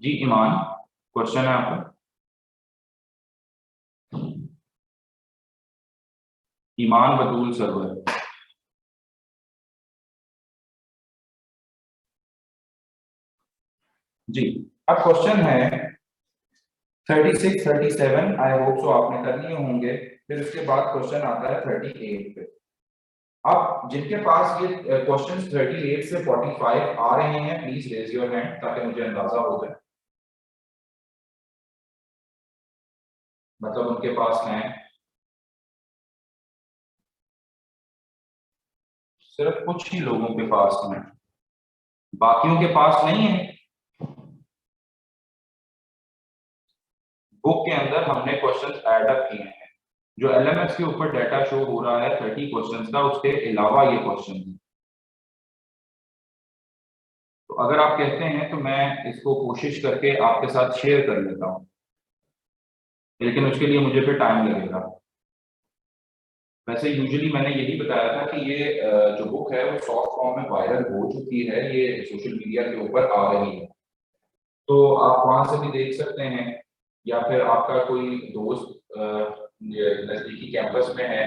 जी ईमान, क्वेश्चन है आपका? ईमान बतूल सरवर। जी, अब क्वेश्चन है 36, 37, आई होप सो आपने कर लिए होंगे। फिर उसके बाद क्वेश्चन आता है 38 पे। अब जिनके पास ये क्वेश्चंस 38 से 45 आ रहे हैं प्लीज रेज योर हैंड ताकि मुझे अंदाजा हो जाए, मतलब उनके पास हैं। सिर्फ कुछ ही लोगों के पास हैं, बाकियों के पास नहीं है। बुक के अंदर हमने क्वेश्चंस ऐड अप किए हैं। जो एलएमएस के ऊपर डाटा शो हो रहा है 30 क्वेश्चंस का, उसके अलावा ये क्वेश्चन है। तो अगर आप कहते हैं तो मैं इसको कोशिश करके आपके साथ शेयर कर लेता हूं, लेकिन उसके लिए मुझे फिर टाइम लगेगा। वैसे यूजुअली मैंने यही बताया था कि ये जो बुक है वो सॉफ्ट फॉर्म में वायरल हो चुकी है, ये सोशल मीडिया के ऊपर आ रही है, तो आप वहां से भी देख सकते हैं, या फिर आपका कोई दोस्त नजदीकी कैंपस में है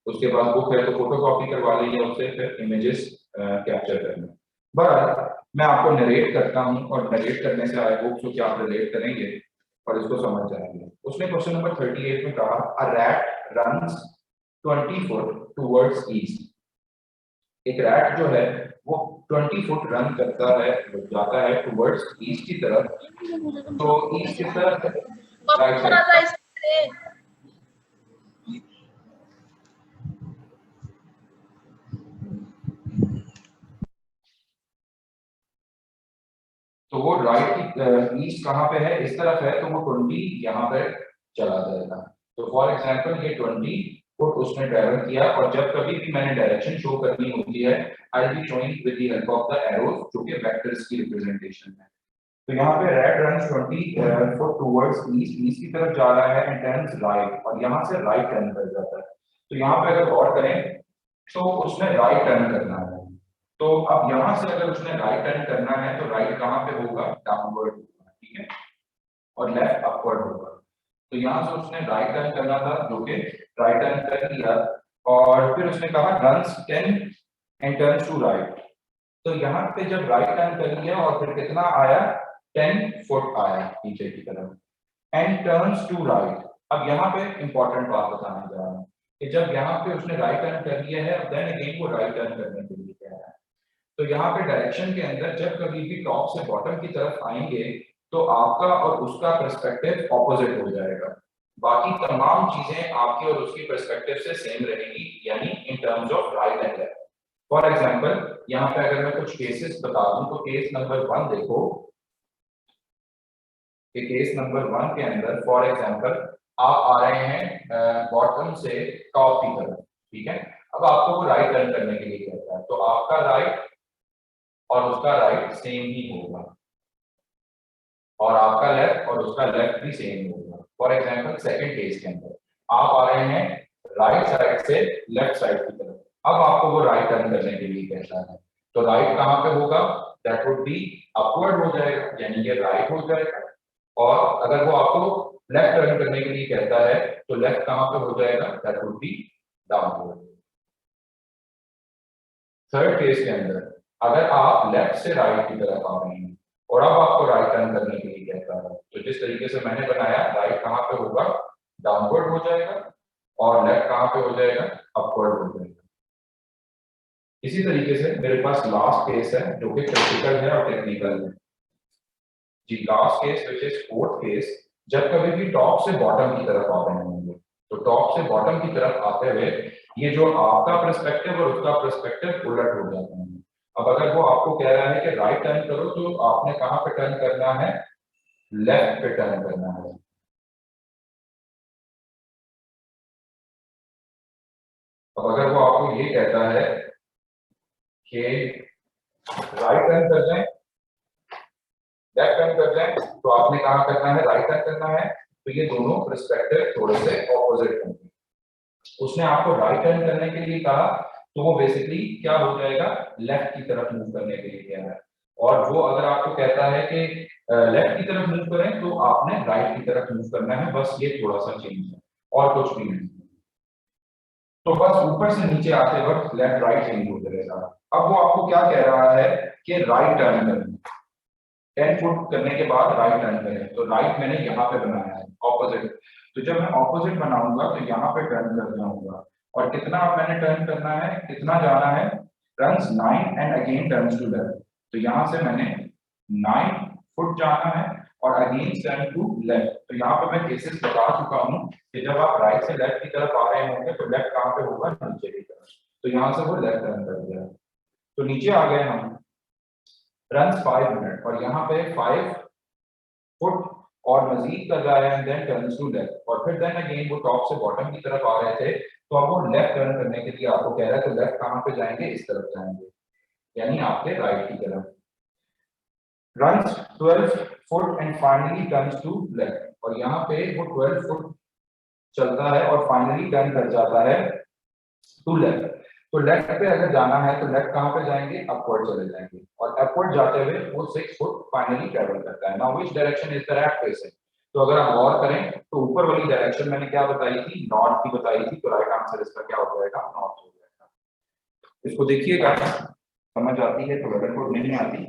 उसके पास बुक है तो फोटोकॉपी करवा लीजिए उससे, फिर इमेजेस कैप्चर करना। बट मैं आपको नरेट करता हूं और नरेट करने से आई होप सो कि आप रिलेट करेंगे और इसको समझ जाएंगे। उसने क्वेश्चन नंबर 38 में कहा a rat runs 20 foot towards east. एक रैट जो है वो 20 फुट रन करता है, जाता है टुवर्ड्स ईस्ट की तरफ। तो ईस्ट की तरफ राइट साइड, ईस्ट कहाँ पे है, इस तरफ है, तो वो 20 यहाँ पे चला जाएगा। तो फॉर एग्जांपल ये 20 फुट उसने ट्रेवल किया, और जब कभी भी मैंने डायरेक्शन शो करनी होती है, I will be showing with the help of the arrows, जो कि वेक्टर्स की रिप्रेजेंटेशन है। तो यहाँ पे red runs 20 foot towards east, east की तरफ जा रहा है एंड टर्न्स राइट, और यहाँ से राइट टर्न कर जाता है। तो यहाँ पे अगर गौर करें तो उसने राइट टर्न करना है। तो अब यहाँ से अगर उसने राइट टर्न करना है तो राइट कहाँ पे होगा, डाउनवर्ड होगा, ठीक है, और लेफ्ट अपवर्ड होगा। तो यहाँ से उसने राइट टर्न करना था, जो कि राइट टर्न कर लिया, और फिर उसने कहा runs 10 and turns to right. तो यहाँ पे जब राइट टर्न कर लिया और फिर कितना आया, 10 फुट आया नीचे की तरफ, एंड टर्न्स टू राइट। अब यहाँ पे इंपॉर्टेंट बात बताने जा रहा हूँ कि जब यहाँ पे उसने राइट टर्न कर लिया है, देन अगेन वो राइट टर्न करने के लिए कह रहा है। तो यहाँ पे डायरेक्शन के अंदर जब कभी भी टॉप से बॉटम की तरफ आएंगे तो आपका और उसका पर्सपेक्टिव ऑपोजिट हो जाएगा, बाकी तमाम चीजें आपकी और उसकी पर्सपेक्टिव से सेम रहेगी, यानी in terms of right and left. For example यहाँ पे अगर मैं कुछ केसेस बता दूं तो केस नंबर 1 देखो कि केस नंबर 1 के अंदर फॉर एग्जांपल आप आ रहे हैं बॉटम से टॉप की तरफ, ठीक है। अब आपको वो राइट टर्न करने के लिए कहता है, तो आपका राइट और उसका राइट सेम ही होगा, और आपका लेफ्ट और उसका लेफ्ट भी सेम होगा। फॉर एग्जांपल सेकंड केस के अंदर आप आ रहे हैं राइट साइड से लेफ्ट साइड की तरफ, अब आपको वो राइट टर्न करने के लिए कहता है, तो राइट कहाँ पे होगा, दैट वुड बी अपवर्ड हो जाएगा, यानी ये राइट हो जाएगा। और अगर वो आपको लेफ्ट टर्न करने के लिए कहता है तो लेफ्ट कहाँ पे हो जाएगा, that would be downward. Third case के अंदर अगर आप लेफ्ट से राइट की तरफ आ रहे हैं और अब आपको राइट टर्न करने के लिए कहता है, तो जिस तरीके से मैंने बनाया, राइट कहाँ पे होगा, डाउनवर्ड हो जाएगा, और लेफ्ट कहाँ पे हो जाएगा, अपवर्ड हो जाएगा। इसी तरीके से मेरे पास लास्ट केस है जो कि क्रिटिकल है और टेक्निकल है जी। Last case which is fourth case, जब कभी भी टॉप से बॉटम की तरफ आ रहे होंगे, तो टॉप से बॉटम की तरफ आते हुए ये जो आपका पर्सपेक्टिव और उसका पर्सपेक्टिव उलट हो जाते हैं। अब अगर वो आपको कह रहा है कि राइट टर्न करो, तो आपने कहाँ पे टर्न करना है, लेफ्ट पे टर्न करना है। अब अगर वो आपको ये कहता है कि राइट टर्न कर जाए, लेफ्ट टर्न कर जाए, तो आपने कहाँ करना है, राइट टर्न करना है। तो ये दोनों पर्सपेक्टिव थोड़े से ऑपोजिट होंगे। उसने आपको राइट टर्न करने के लिए कहा, तो वो बेसिकली क्या हो जाएगा, लेफ्ट की तरफ मूव करने के लिए कह रहा है, और वो अगर आपको कहता है कि लेफ्ट की तरफ मूव करें, तो आपने राइट की तरफ मूव करना है, बस ये थोड़ा सा चेंज है और कुछ भी नहीं। तो बस ऊपर से नीचे आते वक्त लेफ्ट राइट चेंज होते रहेगा। अब वो आपको क्या कह रहा है कि राइट टर्न करें, 10 फुट करने के बाद राइट टर्न करें, तो राइट मैंने यहाँ पे बनाया है ऑपोजिट। तो जब मैं ऑपोजिट बनाऊंगा तो यहाँ पे टर्न कर जाऊंगा, और कितना अब मैंने टर्न करना है, कितना जाना है, turns 9 and again turns to left. तो यहाँ से मैंने 9 फुट जाना है और अगेन टर्न टू लेफ्ट। तो यहाँ पे मैं केसेस बता चुका हूँ कि जब आप राइट से लेफ्ट की तरफ आ रहे होंगे तो लेफ्ट कहाँ पे होगा, नीचे की तरफ। तो यहाँ से वो लेफ्ट टर्न कर दिया, तो नीचे आ गए हम, रन 5 मिनट, और यहाँ पे 5 फुट और मजीद कर रहा है, and then turns to left, और फिर देन अगेन वो टॉप से बॉटम की तरफ आ रहे थे, तो अब वो लेफ्ट टर्न करने के लिए आपको कह रहा है, तो लेफ्ट कहाँ पे जाएंगे, इस तरफ जाएंगे, यानी आपके राइट की तरफ। Runs 12 foot and finally turns to left, और यहाँ पे वो 12 फुट चलता है और फाइनली टर्न कर जाता है टू लेफ्ट। तो लेफ्ट पे अगर जाना है तो लेफ्ट कहाँ पे जाएंगे, अपवर्ड चले जाएंगे, और अपवर्ड जाते हुए वो 6 फुट फाइनली ट्रेवल करता है। Now which direction is the right facing, तो अगर आप गौर करें तो ऊपर वाली डायरेक्शन मैंने क्या बताई थी, नॉर्थ की बताई थी, तो राइट आंसर इसका क्या हो जाएगा, नॉर्थ हो जाएगा। इसको देखिएगा, समझ आती है तो, अगर को नहीं आती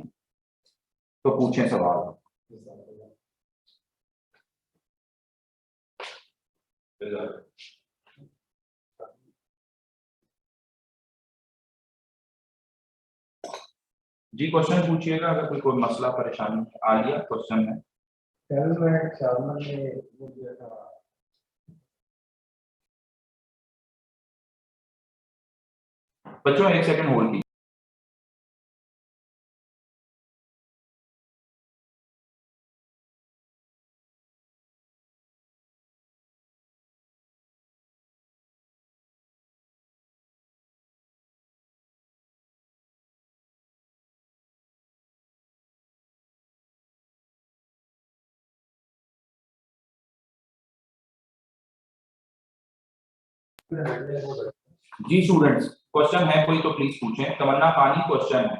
तो पूछें सवाल। जी क्वेश्चन पूछिएगा, अगर कोई मसला परेशानी आ लिया क्वेश्चन है। कल मैं चावल में वो दिया था, बच्चों 1 सेकंड होल्ड कीजिए। जी स्टूडेंट्स, क्वेश्चन है कोई तो प्लीज पूछें। तमन्ना पानी क्वेश्चन है।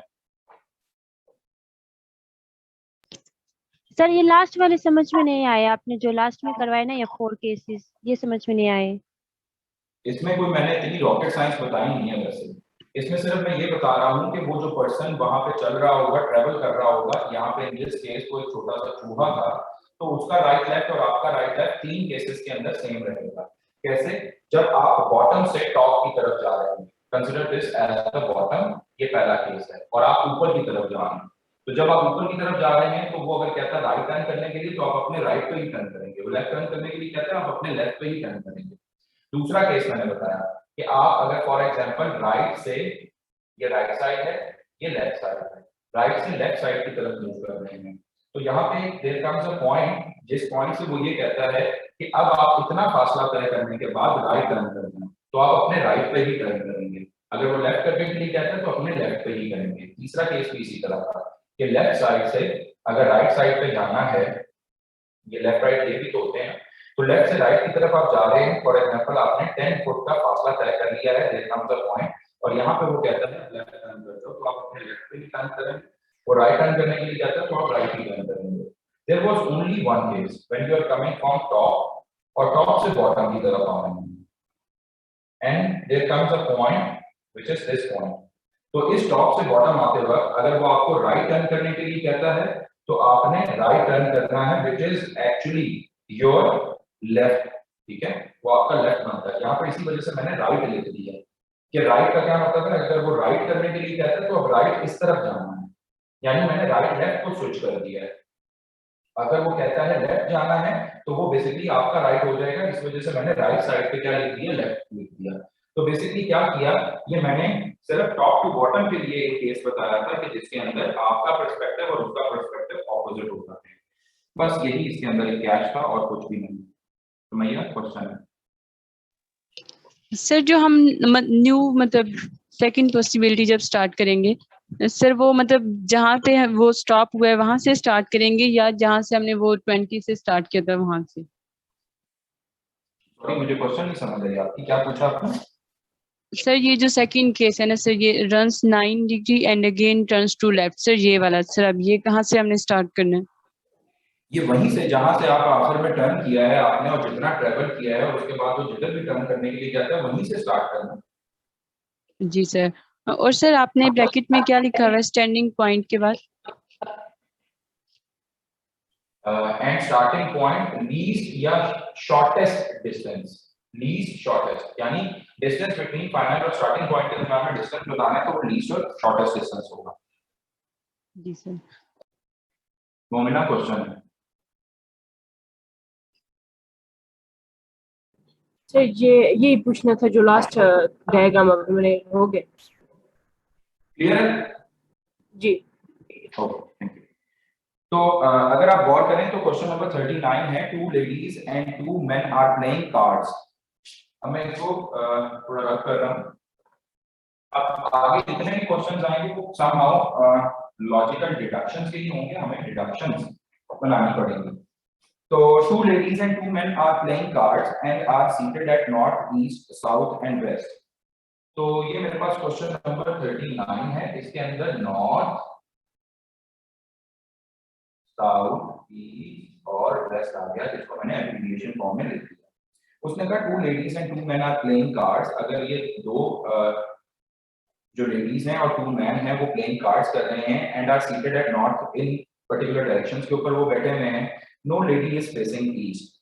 सर ये लास्ट वाले समझ में नहीं आए, आपने जो लास्ट में करवाए ना ये 4 केसेस, ये समझ में नहीं आए। इसमें कोई मैंने इतनी रॉकेट साइंस बताई नहीं है वैसे। इसमें सिर्फ मैं ये बता रहा हूँ कि वो जो पर्सन वहां पे चल रहा होगा, ट्रेवल कर रहा होगा, यहाँ पे इन दिस केस को एक छोटा सा चूहा था, तो उसका राइट लेफ्ट और आपका राइट लेफ्ट 3 केसेस के अंदर सेम रहेगा। कैसे? जब आप बॉटम से टॉप की तरफ जा रहे हैं, consider this as the bottom, ये पहला केस है, और आप ऊपर की तरफ जा रहे हैं, तो जब आप ऊपर की तरफ जा रहे हैं तो वो अगर कहता है राइट टर्न करने के लिए तो आप अपने राइट पे ही टर्न करेंगे, वो लेफ्ट टर्न करने के लिए कहता है आप अपने लेफ्ट पे ही टर्न करेंगे। दूसरा केस मैंने बताया कि आप अगर फॉर एग्जांपल राइट से, ये राइट साइड है, ये लेफ्ट साइड है, राइट से लेफ्ट साइड की तरफ मूव कर रहे हैं, तो यहाँ पे देयर कम्स अ पॉइंट जिस पॉइंट से वो ये कहता है कि अब आप इतना फासला तय करने के बाद राइट टर्न करना है, तो आप अपने राइट पे ही टर्न करेंगे। अगर वो लेफ्ट करने के लिए कहता है तो अपने लेफ्ट पे ही करेंगे। तीसरा केस भी इसी तरह का कि लेफ्ट साइड से अगर राइट साइड पे जाना है, ये लेफ्ट राइट ये भी तो होते हैं, तो लेफ्ट से राइट की तरफ आप जा रहे हैं, फॉर एग्जांपल आपने 10 फुट का फासला तय कर लिया है, देयर कम्स अ पॉइंट, और यहाँ पे वो कहता है लेफ्ट टर्न कर दो, तो आप अपने लेफ्ट पे ही टर्न करेंगे, और राइट टर्न करने के लिए कहता है तो आप राइट ही टर्न करेंगे। There was only one case when you are coming from top और टॉप से बॉटम की तरफ आ रहे हैं, and there comes a point which is this point. तो इस टॉप से बॉटम आते वक्त अगर वो आपको राइट टर्न करने के लिए कहता है तो आपने राइट टर्न करना है, which is actually your left, ठीक है, वो आपका लेफ्ट बनता है। यहाँ पर इसी वजह से मैंने राइट लिख दिया कि राइट का क्या मतलब है, अगर वो राइट करने के लिए कहता है तो अब राइट इस तरफ जाना है, यानी मैंने राइट लेफ्ट को स्विच कर दिया है। अगर वो कहता है लेफ्ट जाना है तो वो बेसिकली आपका राइट हो जाएगा, इस वजह से मैंने राइट साइड पे क्या लिख दिया, लेफ्ट लिख दिया। तो बेसिकली क्या किया, ये मैंने सिर्फ टॉप टू बॉटम के लिए एक केस बताया था कि जिसके अंदर आपका पर्सपेक्टिव और उसका पर्सपेक्टिव ऑपोजिट होता है, बस यही इसके अंदर एक कैच था और कुछ भी नहीं। तो मैं ये क्वेश्चन है सर जो हम न्यू मतलब सेकंड पॉसिबिलिटी जब स्टार्ट करेंगे सर, वो मतलब जहाँ पे वो स्टॉप हुआ है वहां से स्टार्ट करेंगे या जहाँ से हमने वो 20 से स्टार्ट किया था वहां से? सॉरी मुझे क्वेश्चन नहीं समझ आई आपकी, क्या पूछा आपने? सर ये जो सेकंड केस है ना सर, ये runs 9 degree and again turns to left, sir ये वाला, सर अब ये कहाँ से हमने स्टार्ट करना है? ये वहीं से जहां से आप आखिर में टर्न किया है आपने और जितना ट्रेवल किया है, और उसके बाद वो जिधर भी टर्न करने के लिए जाता है वहीं से स्टार्ट करना। जी सर। और सर आपने ब्रैकेट में क्या लिखा हुआ है स्टैंडिंग पॉइंट के बाद? एंड स्टार्टिंग पॉइंट लीस्ट या शॉर्टेस्ट डिस्टेंस, लीस्ट शॉर्टेस्ट यानी डिस्टेंस बिटवीन फाइनल और स्टार्टिंग पॉइंट के दरमियान में डिस्टेंस बताना है तो वो लीस्ट और शॉर्टेस्ट डिस्टेंस होगा। जी सर। मोमिना क्वेश्चन है। सर ये पूछना था जो लास्ट डायग्राम अभी मैंने हो गया। क्लियर है? जी ओके थैंक यू। तो अगर आप गौर करें तो क्वेश्चन नंबर 39 है, 2 ladies and 2 men are playing cards. अब मैं इसको थोड़ा रब कर रहा हूँ। अब आगे जितने भी क्वेश्चंस आएंगे वो समहाउ लॉजिकल डिडक्शंस के ही होंगे, हमें डिडक्शंस बनानी पड़ेंगी। तो 2 ladies and 2 men are playing cards and are seated at north, east, south and west. तो ये मेरे पास क्वेश्चन नंबर 39 है, इसके अंदर नॉर्थ, साउथ, ईस्ट और वेस्ट आ गया, जिसको मैंने एब्रिविएशन फॉर्म में लिख दिया। उसने कहा 2 ladies and 2 men are playing cards। अगर ये दो जो लेडीज हैं और 2 मैन हैं वो प्लेइंग कार्ड्स कर रहे हैं and are seated at north in particular directions के ऊपर वो बैठे हुए हैं, no lady is facing east.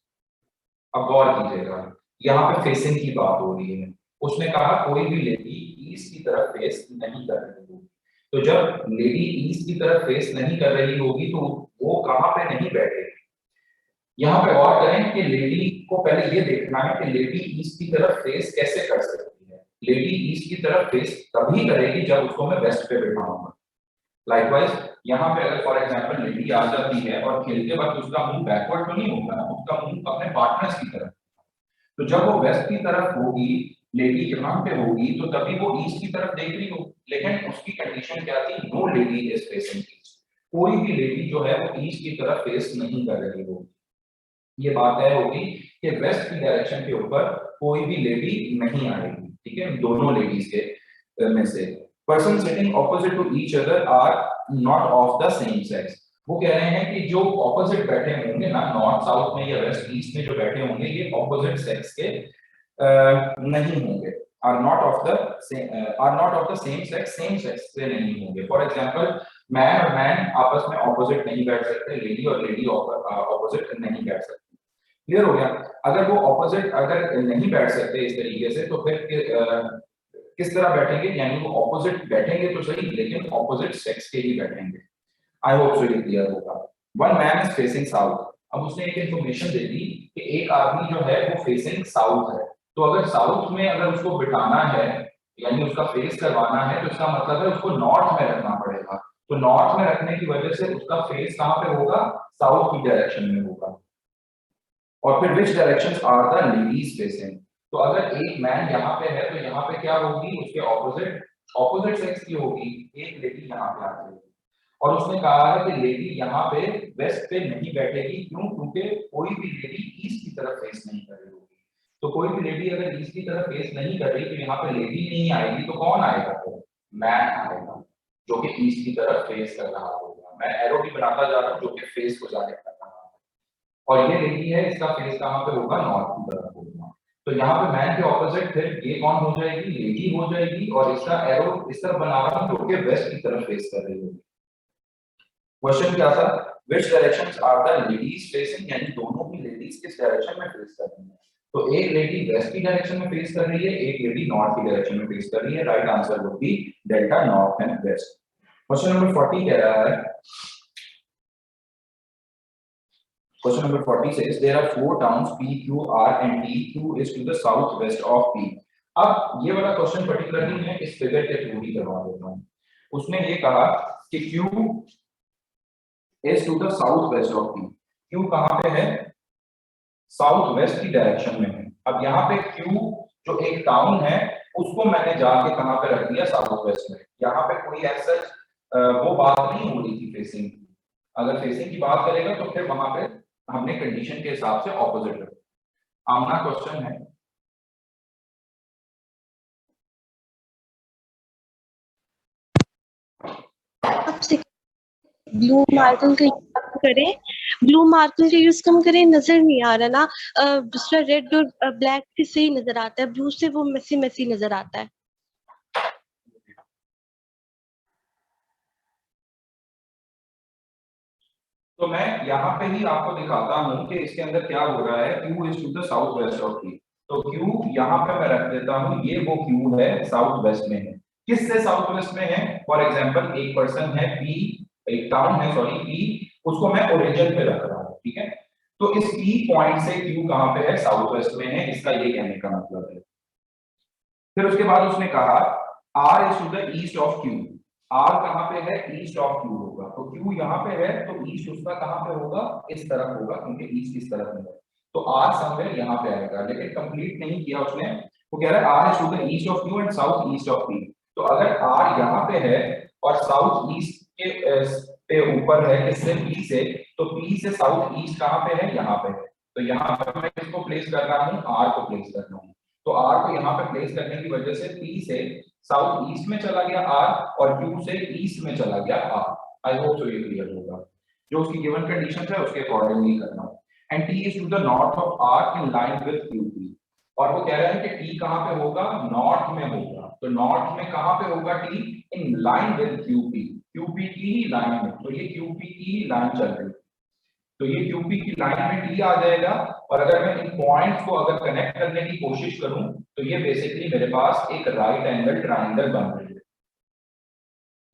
अब गौर कीजिएगा यहाँ पे फेसिंग की बात हो रही है, उसने कहा कोई भी लेडी ईस्ट की तरफ फेस नहीं कर रही होगी, तो जब लेडी ईस्ट की तरफ फेस नहीं कर रही होगी तो वो कहाँ पे नहीं बैठेगी। यहाँ पे गौर करें कि लेडी को पहले ये देखना है कि लेडी ईस्ट की तरफ फेस कैसे कर सकती है। लेडी ईस्ट की तरफ फेस तभी करेगी जब उसको मैं वेस्ट पे बैठाऊंगा। लाइकवाइज यहाँ पे अगर फॉर एग्जांपल लेडी आ जाती है और खेलते वक्त उसका मुंह बैकवर्ड तो नहीं होगा, उसका मुंह अपने पार्टनर्स की तरफ, तो जब वो वेस्ट की तरफ होगी, लेडी यहाँ पे होगी, तो तभी वो ईस्ट की तरफ देख रही होगी। लेकिन उसकी कंडीशन क्या थी, no lady is facing east, कोई भी लेडी जो है वो ईस्ट की तरफ फेस नहीं कर रही होगी। ये बात तय होगी कि वेस्ट की डायरेक्शन के ऊपर कोई भी लेडी नहीं आएगी, ठीक है, दोनों लेडीज के में से person sitting opposite to each other are not of the same sex. वो कह रहे हैं कि जो ऑपोजिट बैठे होंगे ना, नॉर्थ साउथ में या वेस्ट ईस्ट में जो बैठे होंगे, ये ऑपोजिट सेक्स के नहीं होंगे, are not of the same sex से नहीं होंगे। फॉर एग्जांपल मैन और मैन आपस में ऑपोजिट नहीं बैठ सकते, लेडी और लेडी ऑपोजिट नहीं बैठ सकते। क्लियर हो गया? अगर वो ऑपोजिट अगर नहीं बैठ सकते इस तरीके से, तो फिर किस तरह बैठेंगे? यानी वो ऑपोजिट बैठेंगे तो सही, लेकिन ऑपोजिट सेक्स के ही बैठेंगे। आई होप सो ये क्लियर होगा। One man is facing south. अब उसने एक इंफॉर्मेशन दे दी कि एक आदमी जो है वो फेसिंग साउथ है, तो अगर साउथ में अगर उसको बिठाना है, यानी उसका फेस करवाना है, तो इसका मतलब है उसको नॉर्थ में रखना पड़ेगा। तो नॉर्थ में रखने की वजह से उसका फेस कहाँ पे होगा? साउथ की डायरेक्शन में होगा। और फिर which directions are the ladies facing? तो अगर एक मैन यहाँ पे है तो यहाँ पे क्या होगी? उसके ऑपोजिट सेक्स की होगी, एक लेडी यहाँ पे आ जाएगी। और उसने कहा है कि लेडी यहाँ पे वेस्ट पे नहीं बैठेगी, क्यों? क्योंकि कोई भी लेडी ईस्ट की तरफ फेस नहीं कर रही होगी। तो कोई भी लेडी अगर ईस्ट की तरफ फेस नहीं कर रही तो यहाँ पे लेडी नहीं आएगी, तो कौन आएगा? तो मैन आएगा जो कि ईस्ट की तरफ फेस कर रहा होगा। मैं एरो भी बनाता जा रहा हूँ जो कि फेस को जाके कर रहा है, और ये लेडी है, इसका फेस कहाँ पे होगा? नॉर्थ की तरफ होगा। तो यहाँ पे मैन के ऑपोजिट फिर ये कौन हो जाएगी? लेडी हो जाएगी, और इसका एरो इस तरफ बना रहा हूँ जो कि वेस्ट की तरफ फेस कर रही होगी। क्वेश्चन क्या था? Which directions are the ladies facing? यानी दोनों ही लेडीज किस डायरेक्शन में फेस कर रही हैं? तो एक लेडी वेस्ट की डायरेक्शन में फेस कर रही है, एक लेडी नॉर्थ की डायरेक्शन में फेस कर रही है। Right answer would be delta north and west. Question number 40 कह रहा है, question number 40 says there are 4 towns P, Q, R and T. Q is to the southwest of P. अब ये वाला क्वेश्चन पर्टिकुलरली मैं इस फिगर के through ही करवा देता हूँ। उसने ये कहा कि Q is to the southwest of P. Q कहाँ पे है? साउथ वेस्ट की डायरेक्शन में है। अब यहाँ पे Q जो एक टाउन है उसको मैंने जाके कहाँ पे रख दिया? साउथ वेस्ट में। यहाँ पे कोई ऐसा वो बात नहीं हो रही थी फेसिंग की। अगर फेसिंग की बात करेगा तो फिर वहां पे हमने कंडीशन के हिसाब से ऑपोजिट रखा। आमना क्वेश्चन है, ब्लू मार्कर का यूज करें, ब्लू मार्कर का यूज कम करें, नजर नहीं आ रहा ना। दूसरा रेड और ब्लैक से सही नजर आता है, ब्लू से वो मेसी नजर आता है। तो मैं यहाँ पे ही आपको दिखाता हूँ कि इसके अंदर क्या हो रहा है। Q is to the south west of P. तो Q यहाँ पे मैं रख देता हूँ, ये वो Q है साउथ वेस्ट में है। किससे साउथ वेस्ट में है? फॉर एग्जांपल एक पर्सन है P, एक टाउन है सॉरी P, उसको मैं ओरिजिन पे रख रहा हूँ, ठीक है। तो इस P पॉइंट से Q कहाँ पे है? साउथ वेस्ट में है, इसका ये कहने का मतलब है। फिर उसके बाद उसने कहा R is to the east of Q. R कहाँ पे है? ईस्ट ऑफ Q होगा। तो Q यहाँ पे है तो ईस्ट उसका कहाँ पे होगा? इस तरफ होगा, क्योंकि ईस्ट इस तरफ में है। तो R समवेयर यहाँ पे आएगा, लेकिन कंप्लीट नहीं किया उसने। वो कह रहा है R is to the east of Q and south east of P. तो अगर R यहाँ पे है और साउथ ईस्ट के ऊपर है किससे? P से, तो P से साउथ ईस्ट कहाँ पे है? यहाँ पे है। तो यहाँ पे मैं किसको प्लेस कर रहा हूँ? R को प्लेस कर रहा हूँ। तो R को यहाँ पे प्लेस करने की वजह से P से साउथ ईस्ट में चला गया R और Q से ईस्ट में चला गया R। आई होप सो ये क्लियर होगा। जो उसकी गिवन कंडीशन है उसके अकॉर्डिंगली करना। And T is to the north of R in line with QP. और वो कह रहा है कि T कहाँ पे होगा? नॉर्थ में होगा। तो नॉर्थ में कहाँ पे होगा T? In line with QP, QP की ही लाइन में। तो ये QP की ही लाइन चल रही है, तो ये QP की लाइन में T आ जाएगा। और अगर मैं इन पॉइंट्स को अगर कनेक्ट करने की कोशिश करूं तो ये बेसिकली मेरे पास एक राइट एंगल ट्रायंगल बन रही है।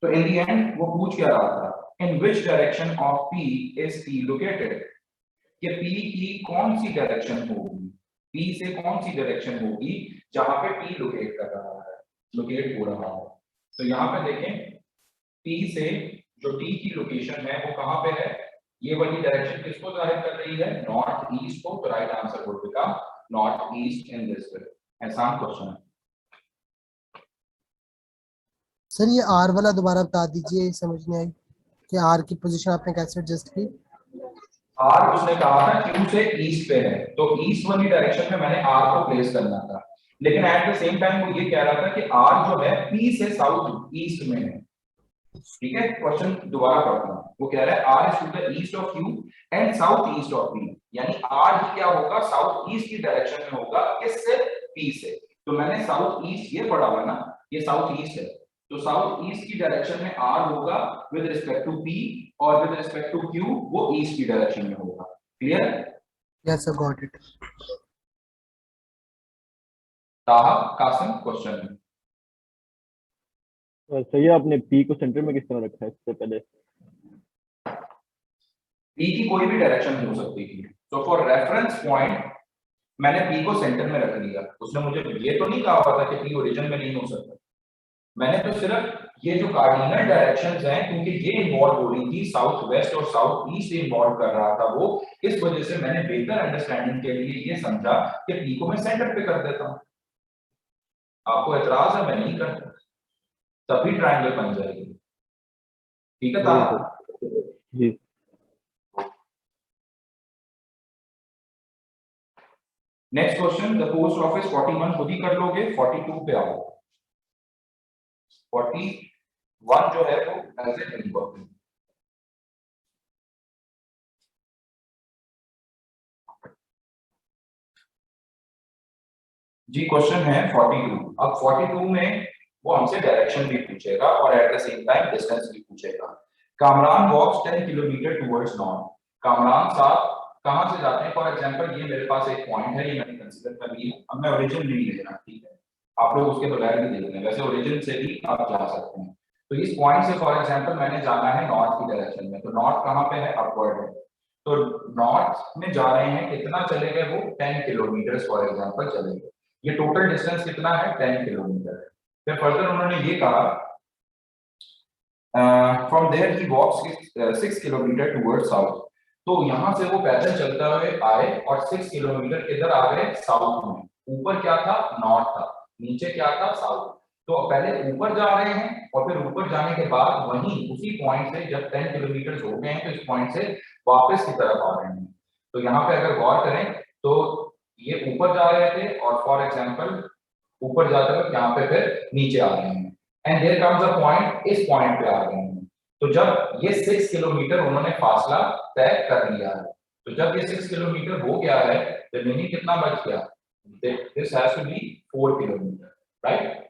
तो इन द एंड वो पूछ क्या रहा था? In which direction of P is T located? ये P की कौन सी डायरेक्शन होगी? P से कौन सी डायरेक्शन होगी जहां पे T लोकेट कर रहा है, लोकेट हो रहा है? तो यहाँ पे देखें, P से जो T की लोकेशन है वो कहाँ पे है? ये वाली डायरेक्शन किसको जाहिर कर रही है? नॉर्थ ईस्ट को। तो right answer would become north east in this way. आसान क्वेश्चन है। सर ये R वाला दोबारा बता दीजिए, समझ नहीं आई कि R की पोजीशन आपने कैसे एडजस्ट की? आर उसने कहा था क्यू से ईस्ट पे है, तो ईस्ट वाली डायरेक्शन में मैंने आर को प्लेस करना था, लेकिन एट द सेम टाइम वो ये कह रहा था कि आर जो है पी से साउथ ईस्ट में है। ठीक है, क्वेश्चन दोबारा पढ़ता हूं। वो कह रहा है R is to the east of Q and south east of P, यानी आर ही क्या होगा, साउथ ईस्ट की डायरेक्शन में होगा, किससे, पी से। तो मैंने साउथ ईस्ट ये पढ़ा हुआ ना, ये साउथ ईस्ट है, तो साउथ ईस्ट की डायरेक्शन में आर होगा विद रिस्पेक्ट टू पी, और विद रिस्पेक्ट टू क्यू वो ईस्ट की डायरेक्शन में होगा। Clear? Yes sir, got it. ताहा कासिम क्वेश्चन। सही है, आपने पी को सेंटर में किस तरह रखा है इससे पहले? पी की कोई भी डायरेक्शन हो सकती थी, तो फॉर रेफरेंस पॉइंट मैंने पी को सेंटर में रख लिया। उसने मुझे ये तो नहीं कहा हुआ था कि पी ओरिजिन में नहीं हो सकता, मैंने तो सिर्फ ये जो कार्डिनल डायरेक्शंस हैं, क्योंकि ये इन्वॉल्व हो रही थी, साउथ वेस्ट और साउथ ईस्ट इन्वॉल्व कर रहा था वो, इस वजह से मैंने बेहतर अंडरस्टैंडिंग के लिए ये समझा कि पी को मैं सेंटर पे कर देता हूं। आपको एतराज है? मैं नहीं करता, तभी ट्रायंगल बन जाएगी। ठीक है ताहा? जी। Next question, the post office 41 खुद ही कर लोगे, 42 पे आओ। 41 जो है वो एज ए इम्पोर्टेंट। जी क्वेश्चन है 42। अब 42 में वो हमसे डायरेक्शन भी पूछेगा और at the same time distance भी पूछेगा। कामरान वॉक्स 10 किलोमीटर टुवर्ड्स नॉर्थ। कामरान साहब कहां से जाते हैं? फॉर एग्जांपल ये मेरे पास एक पॉइंट है, ये मैंने कंसीडर कर लिया। अब मैं ओरिजिन नहीं ले रहा, ठीक है, आप लोग उसके बगैर भी देख लें, वैसे ओरिजिन से भी आप जा सकते हैं। तो इस पॉइंट से फॉर एग्जांपल मैंने जाना है नॉर्थ की डायरेक्शन में, तो नॉर्थ कहां पे है? अपवर्ड है, तो नॉर्थ में जा रहे हैं, कितना चले गए वो? 10 किलोमीटर फॉर एग्जांपल चले गए। ये टोटल डिस्टेंस कितना है? 10 किलोमीटर है। फिर फर्दर उन्होंने ये कहा from there he walks 6 kilometre towards south. तो यहां से वो पैदल चलते हुए आए और 6 किलोमीटर किधर आ गए? साउथ में। ऊपर क्या था? नॉर्थ था, नीचे क्या था? साउथ। तो पहले ऊपर जा रहे हैं और फिर ऊपर जाने के बाद वहीं उसी पॉइंट से जब 10 किलोमीटर हो गए हैं तो इस पॉइंट से वापस की तरफ आ रहे हैं। तो यहाँ पे अगर गौर करें तो ये ऊपर जा रहे थे और फॉर एग्जांपल ऊपर जाते हुए यहाँ पे फिर नीचे आ रहे हैं, and there comes a point, इस पॉइंट पे आ गए हैं। तो जब ये 6 किलोमीटर उन्होंने फासला तय कर लिया है, तो जब ये 6 किलोमीटर हो गया है तो रिमेनिंग कितना बच गया? This has to be 4 kilometre, right?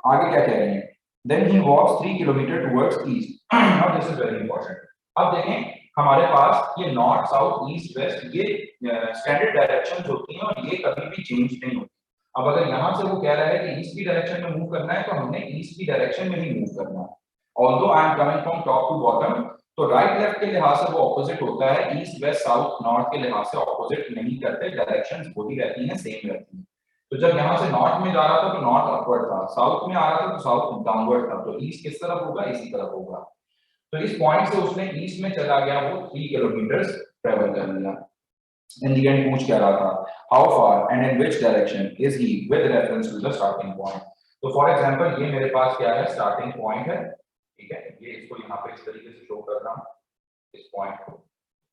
आगे क्या कह रहे हैं? Then he walks 3 kilometre towards east. Now this is very important. अब देखें हमारे पास ये नॉर्थ साउथ ईस्ट वेस्ट ये स्टैंडर्ड डायरेक्शंस होती हैं और ये कभी भी चेंज नहीं होती। अब अगर यहाँ से वो कह रहा है कि ईस्ट की डायरेक्शन में मूव करना है तो हमने ईस्ट की डायरेक्शन में ही मूव करना है। Although I am coming from top to bottom, तो राइट लेफ्ट के लिहाज से वो ऑपोजिट होता है, ईस्ट वेस्ट साउथ नॉर्थ के लिहाज से ऑपोजिट नहीं करते, डायरेक्शंस होती रहती हैं, सेम रहती हैं। तो जब यहाँ से नॉर्थ में जा रहा था तो नॉर्थ अपवर्ड था, साउथ में आ रहा था तो साउथ डाउनवर्ड था, तो ईस्ट किस तरफ होगा? इसी तरफ होगा। तो इस पॉइंट से उसने ईस्ट में चला गया, वो 3 किलोमीटर ट्रेवल कर लिया। In the end पूछ क्या रहा था? How far and in which direction is he with reference to the starting point? तो फॉर एग्जांपल ये मेरे पास क्या है? स्टार्टिंग पॉइंट है, ठीक है, ये इसको यहाँ पे इस तरीके से शो कर रहा हूँ, इस पॉइंट को,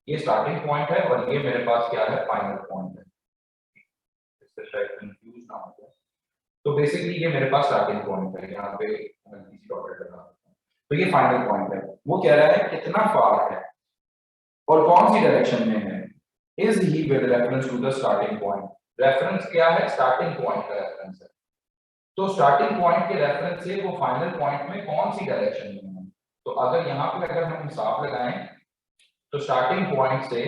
ये स्टार्टिंग पॉइंट है और ये मेरे पास क्या है? फाइनल पॉइंट है। इससे शायद कंफ्यूज ना हो जाए, तो बेसिकली ये मेरे पास स्टार्टिंग पॉइंट है, यहाँ पे डॉटेड लगा, तो ये फाइनल पॉइंट है। वो कह रहा है कितना फार है और कौन सी डायरेक्शन में है? Is he with reference to the starting point? Reference क्या है? स्टार्टिंग पॉइंट का रेफरेंस है, तो स्टार्टिंग पॉइंट के रेफरेंस से वो फाइनल पॉइंट में कौन सी डायरेक्शन में है? तो अगर यहाँ पे अगर हम हिसाब लगाएं तो स्टार्टिंग पॉइंट से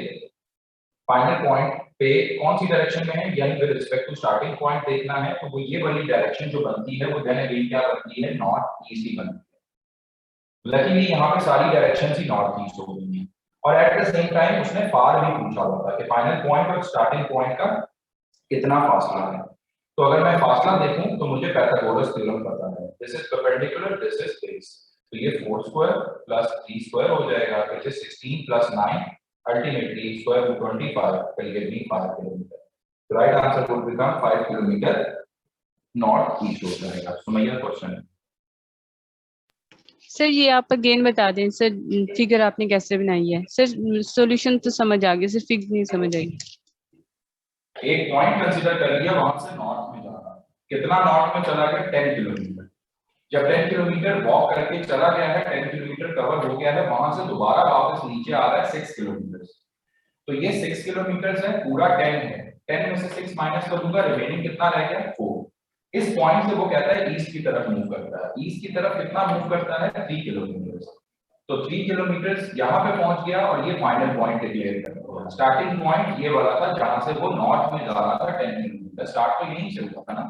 फाइनल पॉइंट पे कौन सी डायरेक्शन में है, यानी with respect to starting point देखना है तो वो ये वाली डायरेक्शन जो बनती है वो देन अगेन क्या बनती है? नॉर्थ ईस्ट ही बनती है। लकीली यहाँ पे सारी डायरेक्शंस ही नॉर्थ ईस्ट हो गई हैं। और एट द सेम टाइम उसने फार भी पूछा हुआ था कि फाइनल पॉइंट और स्टार्टिंग पॉइंट का कितना फासला है। तो अगर मैं फासला देखूं तो मुझे पाइथागोरस थ्योरम पता है, this is perpendicular, this is base, तो ये 4 स्क्वायर प्लस 3 स्क्वायर हो जाएगा, व्हिच इज 16 प्लस 9 ultimately square root 25 will give me 5 kilometre. तो right answer would become 5 kilometre north east हो जाएगा। सुमैया क्वेश्चन। सर ये आप अगेन बता दें सर, फिगर आपने कैसे बनाई है सर? सॉल्यूशन तो समझ आ गया सर, फिगर नहीं समझ आई। एक पॉइंट कंसीडर कर लिया, वहां से नॉर्थ में जा रहा है, कितना नॉर्थ में चला गया, 10 किलोमीटर। जब 10 किलोमीटर वॉक करके चला गया है, 10 किलोमीटर कवर हो गया है, वहां से दोबारा वापस नीचे आ रहा है 6 किलोमीटर। तो ये 6 किलोमीटर है, पूरा 10 है, 10 में से 6 माइनस कर दूंगा, रिमेनिंग कितना रह गया 4। इस पॉइंट से वो कहता है ईस्ट की तरफ मूव करता है। ईस्ट की तरफ कितना मूव करता है, 3 किलोमीटर। तो 3 किलोमीटर यहाँ पे पहुंच गया और ये फाइनल पॉइंट डिक्लेयर करता है। स्टार्टिंग पॉइंट ये वाला था जहां से वो नॉर्थ में जा रहा था 10 किलोमीटर, स्टार्ट तो यहीं से हुआ था ना।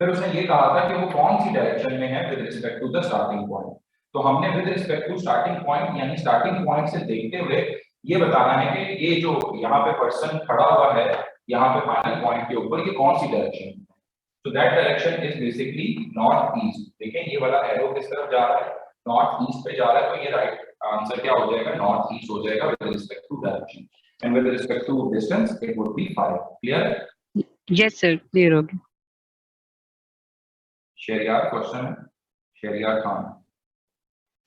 फिर उसने ये कहा था कि वो कौन सी डायरेक्शन में है with respect to the starting point. तो हमने with respect to starting point यानी स्टार्टिंग पॉइंट से देखते हुए ये बताना है कि ये जो यहाँ पे पर्सन खड़ा हुआ है यहाँ पे फाइनल पॉइंट के ऊपर, ये कौन सी डायरेक्शन है। तो that direction is basically north east. देखिए ये वाला एरो किस तरफ जा रहा है, नॉर्थ ईस्ट पे जा रहा है। तो ये राइट आंसर क्या हो जाएगा, नॉर्थ ईस्ट हो जाएगा with respect to direction, and with respect to distance it would be 5। Clear? Yes sir, clear हो गया। शहरियार क्वेश्चन है, शहरियार खान।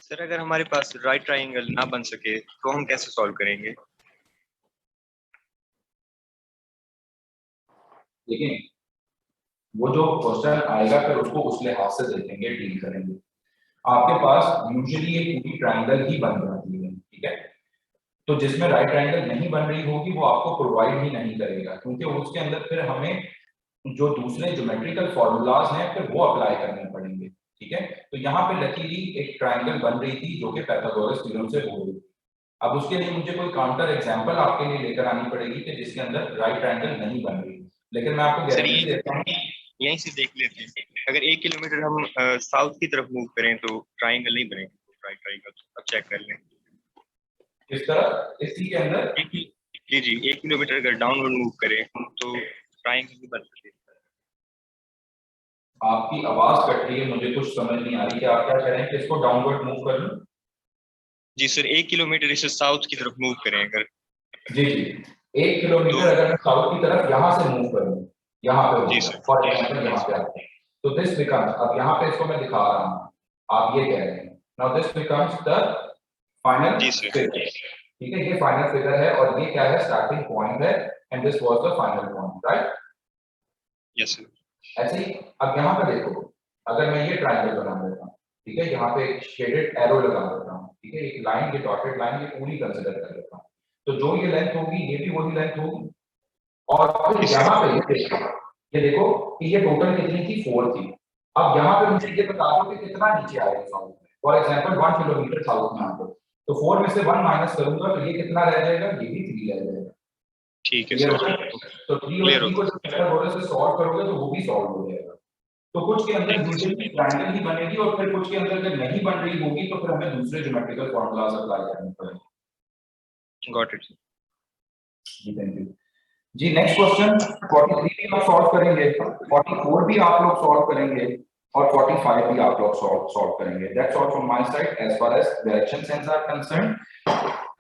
सर अगर हमारे पास राइट ट्राइंगल ना बन सके तो हम कैसे सॉल्व करेंगे? देखिए वो जो क्वेश्चन आएगा फिर उसको उस लिहाज से देखेंगे, डील करेंगे। आपके पास यूजुअली एक पूरी ट्राइंगल ही बन जाती है, ठीक है। तो जिसमें राइट ट्राइंगल नहीं बन रही होगी वो आपको प्रोवाइड ही नहीं करेगा, क्योंकि उसके अंदर फिर हमें जो दूसरे ज्योमेट्रिकल फॉर्मूलाज हैं फिर वो अप्लाई करने पड़ेंगे, ठीक है। तो यहाँ पे लकीली एक ट्राइंगल बन रही थी जो कि पाइथागोरस थ्योरम से हो रही थी। अब उसके लिए मुझे कोई काउंटर एग्जांपल आपके लिए लेकर आनी पड़ेगी कि जिसके अंदर राइट ट्राइंगल नहीं बन रही, लेकिन मैं आपको गारंटी देता हूँ यहीं से देख लेते हैं। अगर 1 किलोमीटर हम साउथ की तरफ मूव करें तो ट्राइंगल नहीं बनेगा, राइट ट्राइंगल। अब चेक कर लें इस तरह, इसी के अंदर जी 1 किलोमीटर अगर डाउनवर्ड मूव करें तो ट्राइंगल नहीं बन सकती। आपकी आवाज कट रही है, मुझे कुछ समझ नहीं आ रही कि आप क्या कह रहे हैं कि इसको डाउनवर्ड मूव कर लूं? जी सर 1 किलोमीटर इसे साउथ की तरफ मूव करें अगर। जी 1 किलोमीटर अगर मैं साउथ की तरफ यहाँ से मूव करूं, यहाँ पे फॉर एग्जांपल यहाँ पे आते हैं, तो दिस बिकम्स, अब यहाँ पे इसको मैं दिखा रहा हूँ, आप ये कह रहे हैं, now this becomes the final figure, ठीक है। ये फाइनल फिगर है और ये क्या है, स्टार्टिंग पॉइंट है, and this was the final point, right? Yes sir. ऐसे ही अब यहाँ पे देखो, अगर मैं ये ट्रायंगल बना देता हूँ, ठीक है, यहाँ पे एक शेडेड एरो लगा देता हूँ, ठीक है, एक लाइन, ये डॉटेड लाइन, ये पूरी कंसीडर कर लेता हूँ, तो जो ये लेंथ होगी ये भी वही लेंथ होगी। और फिर यहाँ पे ये देखो कि ये टोटल कितनी थी, 4 थी। अब यहाँ पे मुझे ये बता दो कि कितना नीचे आएगा साउथ में। फॉर एग्जांपल 1 किलोमीटर साउथ में आते, तो 4 में से 1 माइनस करूंगा तो ये कितना रह जाएगा, ये भी 3 रह जाएगा, ठीक है सर। तो 3 और 3 को जब पाइथागोरस से सॉल्व करोगे तो वो भी सॉल्व हो जाएगा। तो कुछ के अंदर यूजुअली ट्रायंगल ही बनेगी और फिर कुछ के अंदर अगर नहीं बन रही होगी तो फिर हमें दूसरे ज्योमेट्रिकल फॉर्मूलाज अप्लाई करने पड़ेंगे। गॉट इट जी, थैंक यू जी। नेक्स्ट क्वेश्चन 43 भी आप सॉल्व करेंगे, 44 भी आप लोग सॉल्व करेंगे और 45 भी आप लोग सॉल्व करेंगे। That's all from my side as far as direction sense are concerned.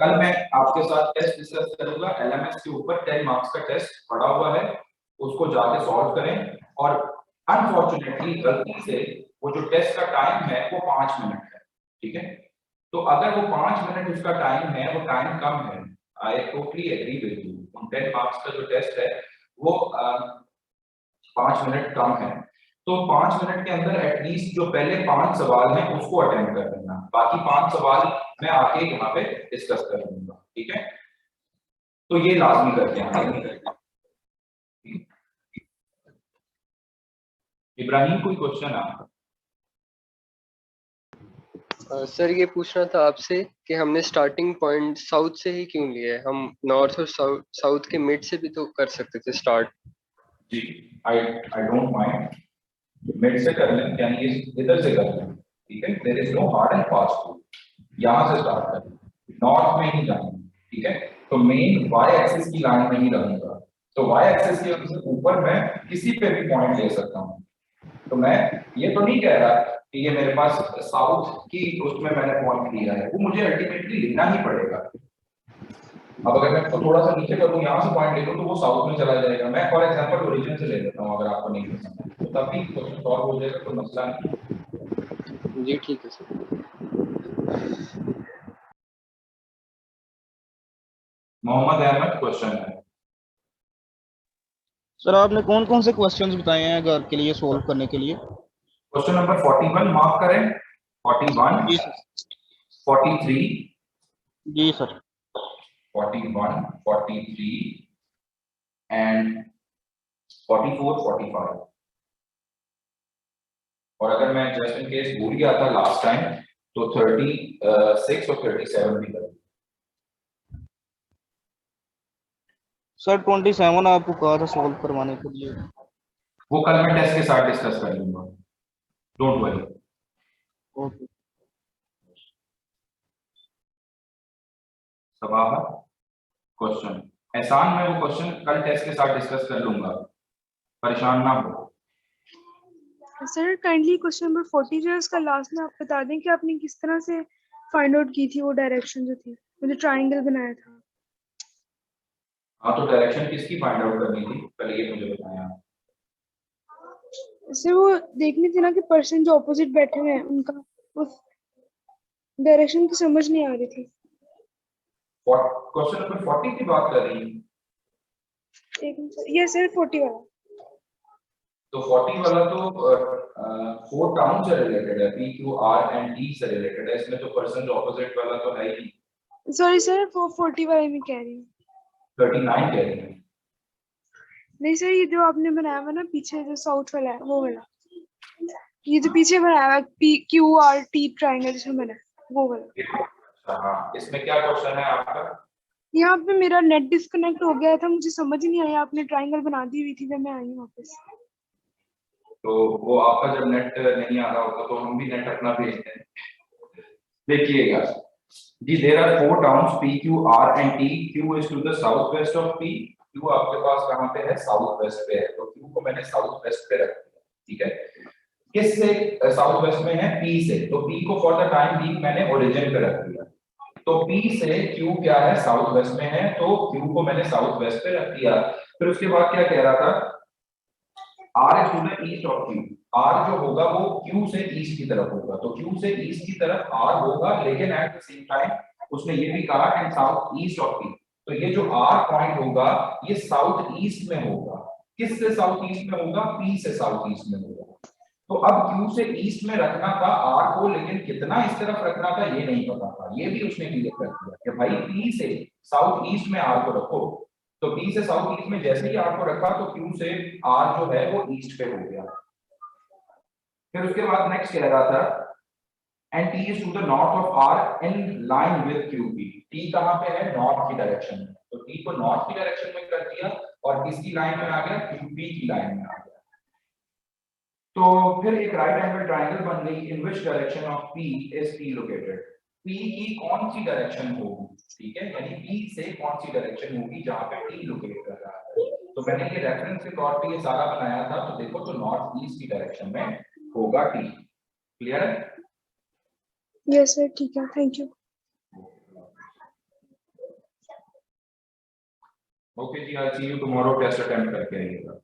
कल मैं आपके साथ टेस्ट डिस्कस करूंगा, एलएमएस के ऊपर 10 मार्क्स का टेस्ट पड़ा हुआ है, उसको जाके सॉल्व करें। और अनफॉर्चुनेटली गलती से वो जो टेस्ट का टाइम है वो 5 मिनट है, ठीक है। तो अगर वो 5 मिनट उसका टाइम है, वो टाइम कम है, I totally agree with you. 10 marks का जो टेस्ट है वो 5 मिनट कम है, तो 5 मिनट के अंदर एटलीस्ट जो पहले 5 सवाल हैं उसको अटेम्प्ट कर लेना, बाकी 5 सवाल मैं आके यहाँ पे डिस्कस कर लूंगा, ठीक है। तो ये लाजमी करके आना। इब्राहिम कोई क्वेश्चन आपका? सर ये पूछना था आपसे कि हमने स्टार्टिंग पॉइंट साउथ से ही क्यों लिया है? हम नॉर्थ और साउथ के मिड से भी तो कर सकते थे स्टार्ट। जी आई डोंट माइंड, मिड से कर लें, यानी इधर से कर लें, ठीक है। There is no hard and fast rule, यहाँ से स्टार्ट करें, नॉर्थ में ही जाना, ठीक है। तो मेन वाई एक्सिस की लाइन में ही रहूंगा, तो वाई एक्सिस के ऊपर मैं किसी पे भी पॉइंट ले सकता हूँ। तो मैं ये तो नहीं कह रहा कि ये मेरे पास साउथ की उसमें मैंने पॉइंट लिया है, वो मुझे अल्टीमेटली लेना ही पड़ेगा। अब अगर मैं तो थोड़ा सा नीचे करूँ, यहाँ से पॉइंट ले लूँ तो वो साउथ में चला जाएगा। मैं फॉर एग्जांपल ओरिजिन से ले लेता हूँ, अगर आपको नहीं पसंद है तो तब भी क्वेश्चन सॉल्व हो जाएगा, कोई मसला नहीं। जी ठीक है सर। मोहम्मद अहमद क्वेश्चन है। सर आपने कौन कौन से क्वेश्चंस बताए हैं घर के लिए सोल्व करने के लिए? क्वेश्चन नंबर 41 मार्क करें, 41, जी सर। 43, जी सर। 41, 43 एंड 44, 45। और अगर मैं जस्ट इन केस भूल गया था लास्ट टाइम तो 36 और 37 भी कर। सर 27 आपको कहा था सोल्व करवाने के लिए। वो कल मैं टेस्ट के साथ डिस्कस कर लूंगा, डोंट वरी। ओके। सवाल क्वेश्चन एहसान, मैं वो क्वेश्चन कल टेस्ट के साथ डिस्कस कर लूंगा, परेशान ना हो। सर काइंडली क्वेश्चन नंबर 40 जो है उसका लास्ट में आप बता दें कि आपने किस तरह से फाइंड आउट की थी वो डायरेक्शन जो थी, मुझे ट्रायंगल बनाया था। हाँ तो डायरेक्शन किसकी फाइंड आउट करनी थी पहले ये मुझे बताया। सर वो देखनी थी ना कि पर्सन जो ऑपोजिट बैठे हुए हैं उनका उस डायरेक्शन की समझ नहीं आ रही थी। क्वेश्चन नंबर 40 की बात कर रही है। एक मिनट, ये सर 40 वाला। तो 40 वाला तो 4 टाउन से रिलेटेड है, P Q R and T से रिलेटेड है, इसमें तो पर्सन जो ऑपोजिट वाला तो है ही। सॉरी सर वो 40 वाला मैं कह रही हूँ। 39 कह रही है। नहीं सर ये जो आपने बनाया हुआ ना पीछे जो साउथ वाला है वो वाला, ये जो पीछे बनाया हुआ P Q R T triangle जिसमें बना है वो वाला। हाँ इसमें क्या क्वेश्चन है आपका? यहाँ पे मेरा नेट डिस्कनेक्ट हो गया था, मुझे समझ नहीं आया, आपने ट्रायंगल बना दी हुई थी जब मैं आई हूँ वापस। तो वो आपका जब नेट नहीं आ रहा होगा तो हम भी नेट अपना भेजते हैं। देखिएगा जी, there are 4 towns P Q R and T. Q is to the south west of P. Q आपके पास कहाँ पे है? साउथ वेस्ट पे है, तो क्यू को मैंने साउथ वेस्ट पे रख दिया। ठीक है, किससे साउथ वेस्ट में है? पी से, तो पी को फॉर द टाइम बीइंग मैंने ओरिजिन पे रख दिया। तो पी से क्यू क्या है? साउथ वेस्ट में है, तो क्यू को मैंने साउथ वेस्ट पे रख दिया। फिर उसके बाद क्या कह रहा था? R is to the east of Q. R जो होगा वो क्यू से ईस्ट की तरफ होगा, तो क्यू से ईस्ट की तरफ आर होगा, लेकिन एट द सेम टाइम उसने ये भी कहा and south east of P. तो ये जो आर पॉइंट होगा ये साउथ ईस्ट में होगा। किससे साउथ ईस्ट में होगा? पी से साउथ ईस्ट में होगा। तो अब क्यू से ईस्ट में रखना था आर को, लेकिन कितना इस तरफ रखना था ये नहीं पता था। ये भी उसने क्लियर कर दिया कि भाई पी से साउथ ईस्ट में आर को रखो। तो पी से साउथ ईस्ट में जैसे ही आर को रखा तो क्यू से आर जो है वो ईस्ट पे हो गया। फिर उसके बाद नेक्स्ट कह रहा था and T is to the north of R in line with Q P. T कहां पे है? नॉर्थ की डायरेक्शन में, तो टी को नॉर्थ की डायरेक्शन में कर दिया और किसकी लाइन में आ गया? क्यू पी की लाइन में आ गया। तो फिर एक राइट एंगल ट्रायंगल बन गई। In which direction of P is T located? P की कौन सी डायरेक्शन होगी? ठीक है, यानी पी से कौन सी डायरेक्शन होगी जहां पे टी लोकेट कर रहा है। तो मैंने ये रेफरेंस के तौर पे ये सारा बनाया था, तो देखो तो नॉर्थ ईस्ट की डायरेक्शन में होगा टी। क्लियर है? यस सर ठीक है, थैंक यू। ओके जी, I see you tomorrow, test attempt करके आइएगा।